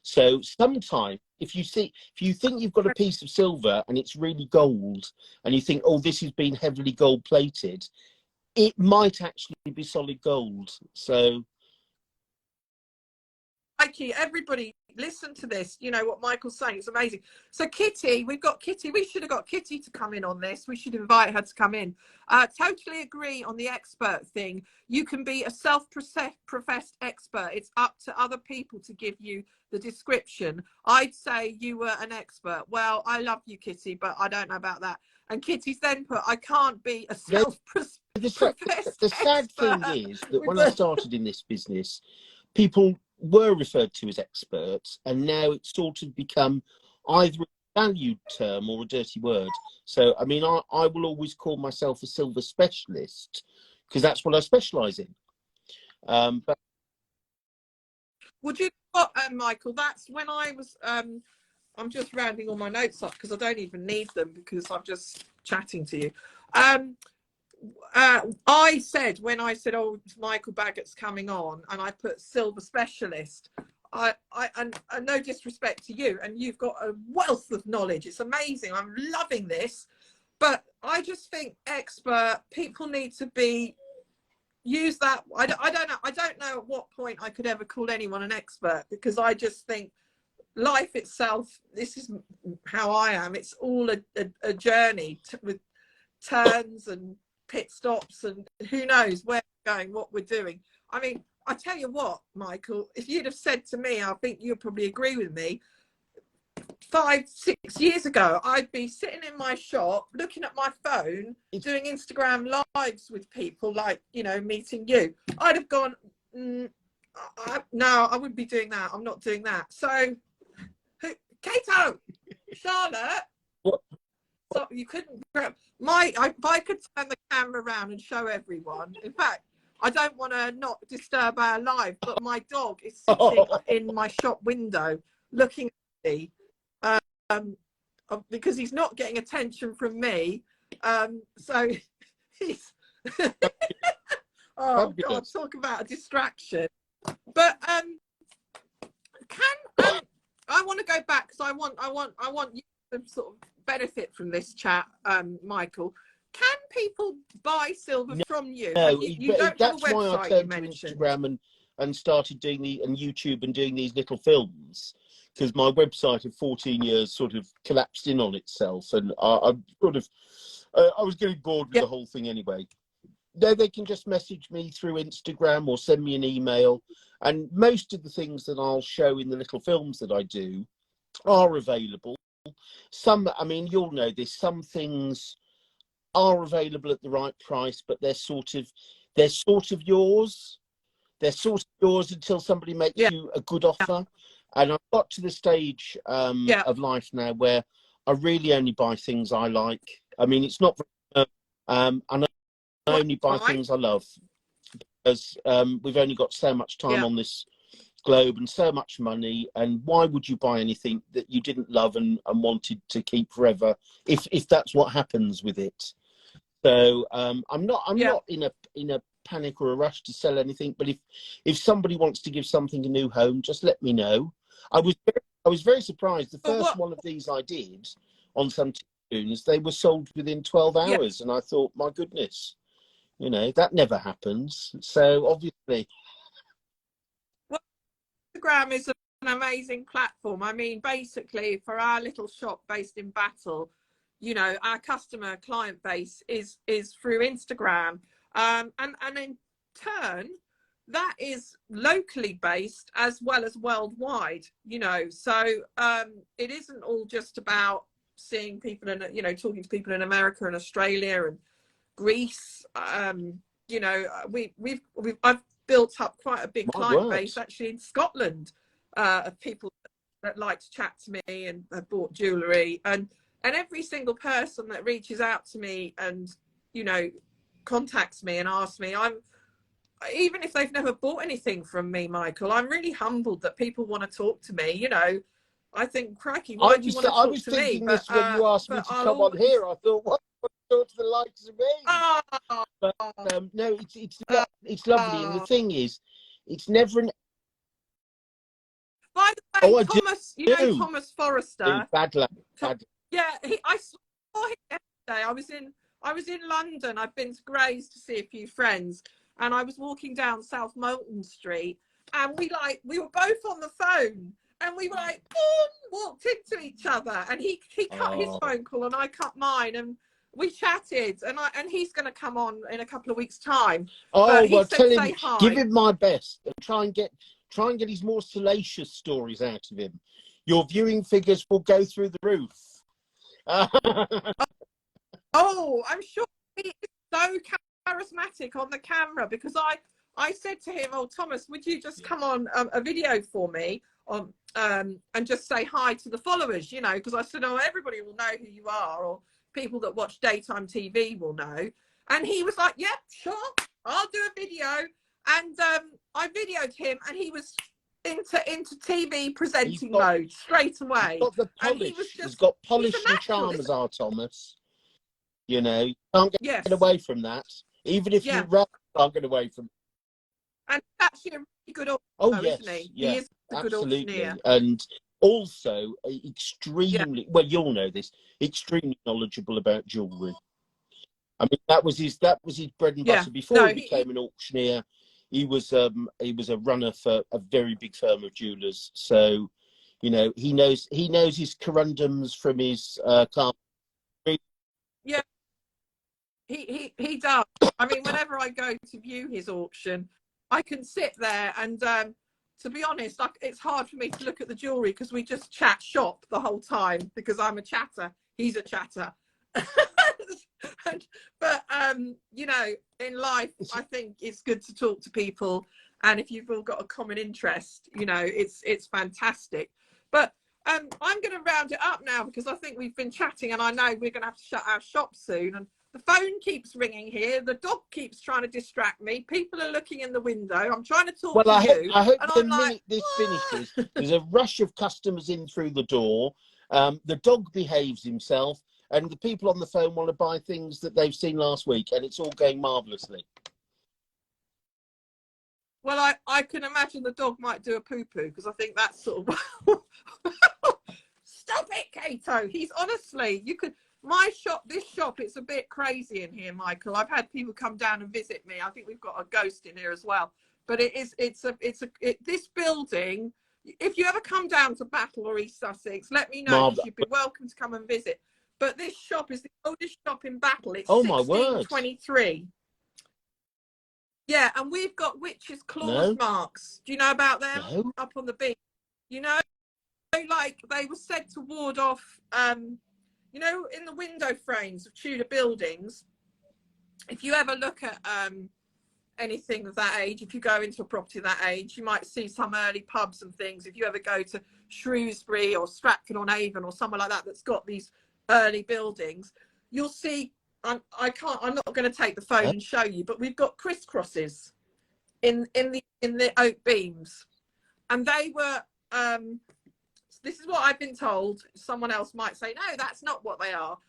So sometimes if you think you've got a piece of silver and it's really gold, and you think, oh, this has been heavily gold plated, it might actually be solid gold. So Mikey, everybody listen to this. You know what Michael's saying, it's amazing. So Kitty, we've got Kitty. We should have got Kitty to come in on this. We should invite her to come in. Totally agree on the expert thing. You can be a self-professed expert. It's up to other people to give you the description. I'd say you were an expert. Well, I love you, Kitty, but I don't know about that. And Kitty's then put, I can't be a self-professed the sad thing is that when I started in this business, people were referred to as experts, and now it's sort of become either a valued term or a dirty word. So, I mean, I will always call myself a silver specialist, because that's what I specialise in. But would you know what, Michael? That's when I was. I'm just rounding all my notes up because I don't even need them because I'm just chatting to you. I said, when I said, oh, Michael Baggott's coming on, and I put silver specialist, and no disrespect to you, and you've got a wealth of knowledge. It's amazing. I'm loving this. But I just think expert, people need to be, use that. I don't know at what point I could ever call anyone an expert, because I just think life itself, this is how I am. It's all a journey with turns and pit stops, and who knows where we're going, what we're doing. I mean, I tell you what, Michael, if you'd have said to me, I think you'd probably agree with me, 5-6 years ago, I'd be sitting in my shop looking at my phone, doing Instagram lives with people, like, you know, meeting you. I'd have gone, no, I wouldn't be doing that. I'm not doing that. So, Kato, Charlotte, what? So you couldn't grab if I could turn the camera around and show everyone. In fact, I don't want to not disturb our live, but my dog is sitting in my shop window looking at me, because he's not getting attention from me. So he's oh God, talk about a distraction. But I want to go back, because I want you to sort of benefit from this chat, Michael. Can people buy silver from you? No, you don't that's have a why I website, turned to Instagram and started doing and YouTube and doing these little films, because my website of 14 years sort of collapsed in on itself, and I sort of I was getting bored with the whole thing anyway. They can just message me through Instagram or send me an email, and most of the things that I'll show in the little films that I do are available. Some, I mean, you'll know this, some things are available at the right price, but they're sort of yours. They're sort of yours until somebody makes you a good offer. And I've got to the stage of life now where I really only buy things I like. I mean, it's not and I only buy things I love, because we've only got so much time on this globe and so much money, and why would you buy anything that you didn't love and wanted to keep forever, if that's what happens with it? So I'm not in a panic or a rush to sell anything, but if somebody wants to give something a new home, just let me know. I was very surprised. The first one of these I did on some tunes, they were sold within 12 hours, and I thought, my goodness, you know, that never happens. So obviously, well, Instagram is an amazing platform. I mean, basically, for our little shop based in Battle, you know, our customer client base is through Instagram, and in turn, that is locally based as well as worldwide. You know, so it isn't all just about seeing people in, you know, talking to people in America and Australia and Greece. You know, I've built up quite a big client base actually in Scotland, of people that like to chat to me and have bought jewellery, and every single person that reaches out to me and, you know, contacts me and asks me, even if they've never bought anything from me, Michael, I'm really humbled that people want to talk to me. You know, I think, crikey, why do you want to talk to me? I was thinking this when you asked me to come on here. I thought, what talk to the likes of me? But no, it's lovely, and the thing is, it's never an. By the way, Thomas, you know Thomas Forrester. Bad luck. Yeah, I saw him yesterday. I was in London. I've been to Grays to see a few friends, and I was walking down South Molton Street, and we were both on the phone, and we were like, boom, walked into each other, and he cut his phone call, and I cut mine, and we chatted, and he's going to come on in a couple of weeks' time. Oh, well, tell him, give him my best, and try and get his more salacious stories out of him. Your viewing figures will go through the roof. Oh, I'm sure he is so charismatic on the camera, because I said to him, oh, Thomas, would you just come on a video for me on and just say hi to the followers, you know, because I said, oh, everybody will know who you are, or people that watch daytime TV will know. And he was like, yeah, sure, I'll do a video. And I videoed him, and he was into TV presenting mode straight away. He's got the polish. He's got polish and charm as our Thomas. You know, you can't get away from that. Even if you can't get away from it. And actually a really good auctioneer, isn't he? Yeah, he is a good auctioneer. And also extremely, well, you'll know this, extremely knowledgeable about jewellery. I mean, that was his bread and butter. Before he became an auctioneer, he was a runner for a very big firm of jewellers. So, you know, he knows his corundums from his car. Yeah, he does. I mean, whenever I go to view his auction, I can sit there and, to be honest, it's hard for me to look at the jewellery, because we just chat shop the whole time, because I'm a chatter, he's a chatter. But you know, in life, I think it's good to talk to people, and if you've all got a common interest, you know, it's fantastic. But I'm going to round it up now, because I think we've been chatting, and I know we're going to have to shut our shop soon, and the phone keeps ringing here, the dog keeps trying to distract me, people are looking in the window, I'm trying to talk to you. I hope the minute this finishes, there's a rush of customers in through the door, the dog behaves himself, and the people on the phone want to buy things that they've seen last week, and it's all going marvellously. Well, I can imagine the dog might do a poo-poo, because I think that's sort of... Stop it, Kato. He's honestly, you could... this shop, it's a bit crazy in here, Michael. I've had people come down and visit me. I think we've got a ghost in here as well. But this building, if you ever come down to Battle or East Sussex, let me know, because you'd be welcome to come and visit. But this shop is the oldest shop in Battle. It's 1623. Yeah, and we've got witches' claws marks. Do you know about them? No. Up on the beach. You know, like they were said to ward off, you know, in the window frames of Tudor buildings. If you ever look at anything of that age, if you go into a property of that age, you might see some early pubs and things. If you ever go to Shrewsbury or Stratford-on-Avon or somewhere like that that's got these early buildings, you'll see, I'm not going to take the phone and show you, but we've got crisscrosses in the oak beams, and they were this is what I've been told. Someone else might say no, that's not what they are,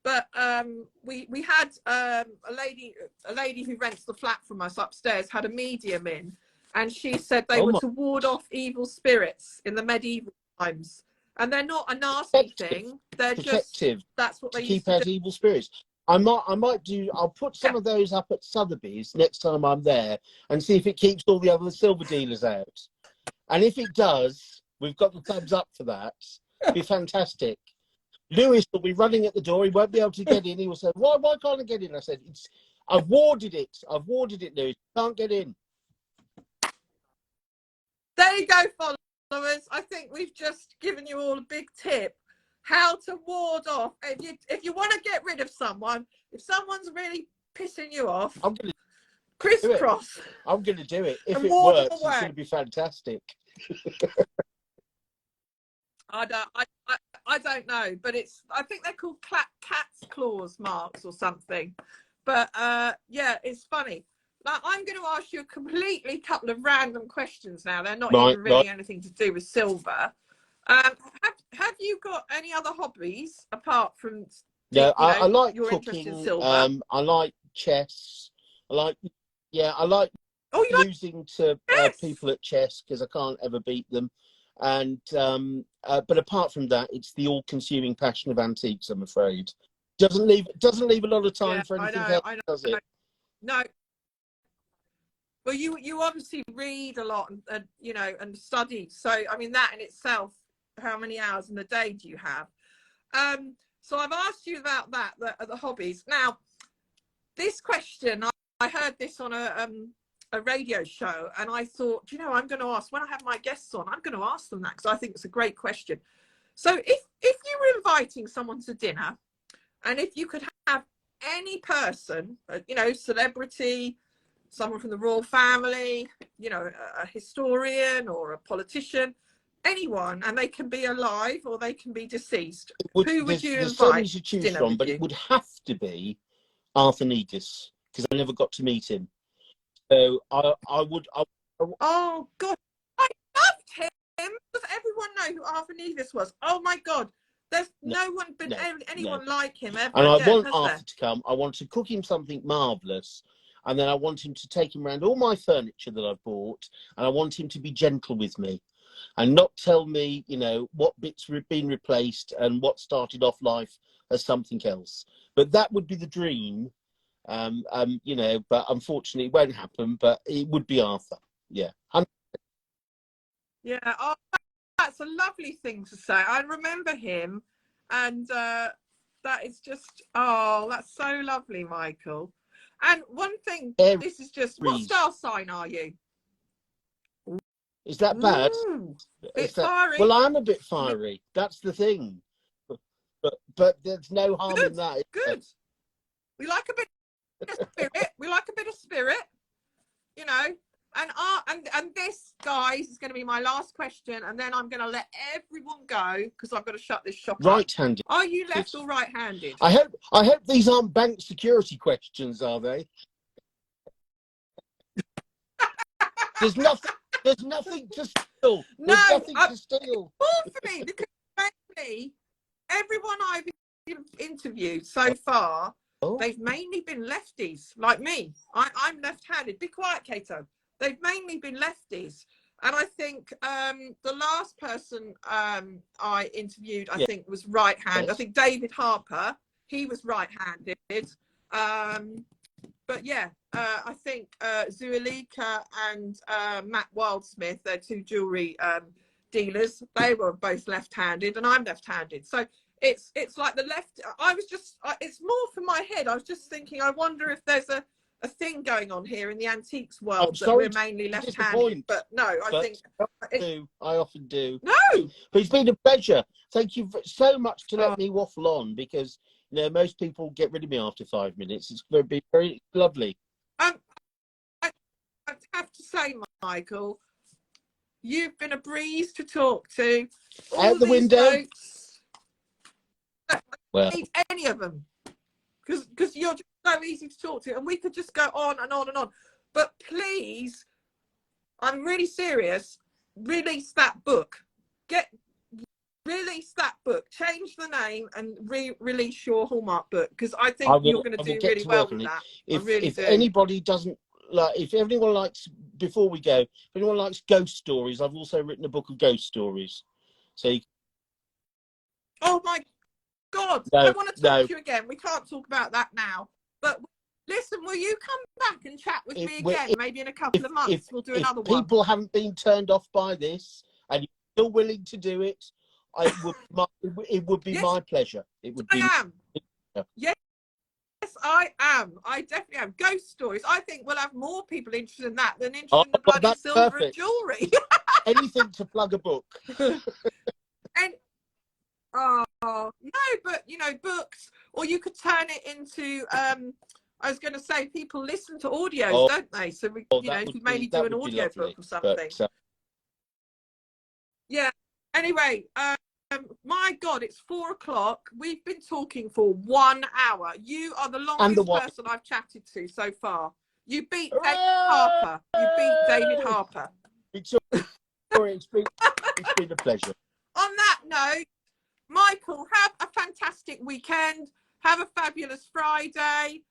But we had a lady who rents the flat from us upstairs had a medium in, and she said they were to ward off evil spirits in the medieval times. And they're not a nasty thing. They're protective. Just that's what they keep used to out do. evil spirits. I'll put some of those up at Sotheby's next time I'm there and see if it keeps all the other silver dealers out. And if it does, we've got the thumbs up for that. It'd be fantastic. Lewis will be running at the door. He won't be able to get in. He will say, why can't I get in? I said, I've warded it, Lewis. You can't get in. There you go, followers. I think we've just given you all a big tip how to ward off. If you want to get rid of someone, if someone's really pissing you off, I'm going to crisscross. I'm going to do it. If it works, it's going to be fantastic. I don't know, but I think they're called cat's claws marks or something. But yeah, it's funny. Now, I'm going to ask you a completely couple of random questions now. They're not even really anything to do with silver. Have you got any other hobbies apart from I like your cooking, interest in silver? I like chess. I like losing to people at chess because I can't ever beat them. And but apart from that, it's the all-consuming passion of antiques, I'm afraid. Doesn't leave a lot of time for anything else, does it? No. Well, you obviously read a lot and and study. So I mean, that in itself, how many hours in the day do you have? So I've asked you about that, the hobbies. Now, this question, I heard this on a radio show, and I thought, I'm going to ask, when I have my guests on, I'm going to ask them that because I think it's a great question. So if you were inviting someone to dinner, and if you could have any person, celebrity, someone from the royal family, a historian or a politician, anyone, and they can be alive or they can be deceased, who would you invite? There's so many to choose from, but it would have to be Arthur Negus because I never got to meet him. So I would. Oh God, I loved him. Does everyone know who Arthur Negus was? Oh my God, there's no one been anyone like him ever. And I want Arthur to come. I want to cook him something marvelous, and then I want him to take him around all my furniture that I've bought, and I want him to be gentle with me, and not tell me, what bits have been replaced and what started off life as something else. But that would be the dream. But unfortunately it won't happen, but it would be Arthur. Yeah. Yeah. Oh, that's a lovely thing to say. I remember him, and that is just, that's so lovely, Michael. And one thing, this is just, what star sign are you? Is that bad? Fiery. Well, I'm a bit fiery. That's the thing. But there's no harm in that. Good. We like a bit of spirit. We like a bit of spirit, and this, guys, is going to be my last question, and then I'm going to let everyone go because I've got to shut this shop up. Right-handed. Are you left or right-handed? I hope these aren't bank security questions, are they? There's nothing to steal. No, to steal. All for me, because mainly everyone I've interviewed so far, they've mainly been lefties, like me. I'm left-handed. Be quiet, Cato. They've mainly been lefties. And I think the last person I interviewed, I think, was right-handed. I think David Harper, he was right-handed. But yeah, I think Zualika and Matt Wildsmith, they're two jewellery dealers. They were both left-handed, and I'm left-handed. So it's like the left. It's more for my head. I was just thinking, I wonder if there's a thing going on here in the antiques world that we're mainly left-handed. But no, I often do. No, but it's been a pleasure. Thank you so much to let me waffle on, because most people get rid of me after 5 minutes. It's going to be very lovely. I have to say, Michael, you've been a breeze to talk to. Out the window. Folks, I don't need any of them, because you're just so easy to talk to, and we could just go on and on and on. But please, I'm really serious. Release that book. release that book, change the name and release your Hallmark book, because I think you're going to do really well with that. If anybody doesn't like, if anyone likes, before we go, if anyone likes ghost stories, I've also written a book of ghost stories. So oh my God, I want to talk to you again. We can't talk about that now, but listen, will you come back and chat with me again? Maybe in a couple of months we'll do another one. If people haven't been turned off by this and you're still willing to do it, it would be my pleasure. It would be. I am. Yes, I am. I definitely am. Ghost stories. I think we'll have more people interested in that than interested in the bloody silver and jewellery. Anything to plug a book. And no, but you know, books, or you could turn it into I was going to say, people listen to audios, don't they? So we, you know, could maybe do an audio book or something. Yeah. Anyway, my God, it's 4 o'clock. We've been talking for 1 hour. You are the longest person I've chatted to so far. You beat David Harper. You beat David Harper. It's been a pleasure. On that note, Michael, have a fantastic weekend. Have a fabulous Friday.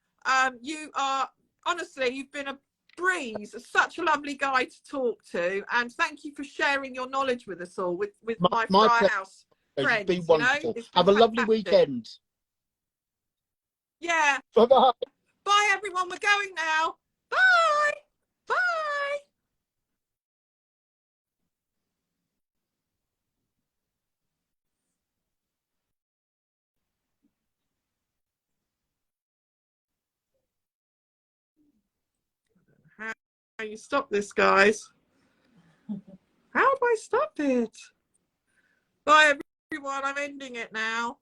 You are, honestly, you've been a breeze, such a lovely guy to talk to, and thank you for sharing your knowledge with us all, with my Friar House friends. It's been wonderful. You know? Have a lovely weekend. Yeah. Bye-bye. Bye, everyone. We're going now. Bye. Bye. How you stop this, guys? How do I stop it? Bye, everyone. I'm ending it now.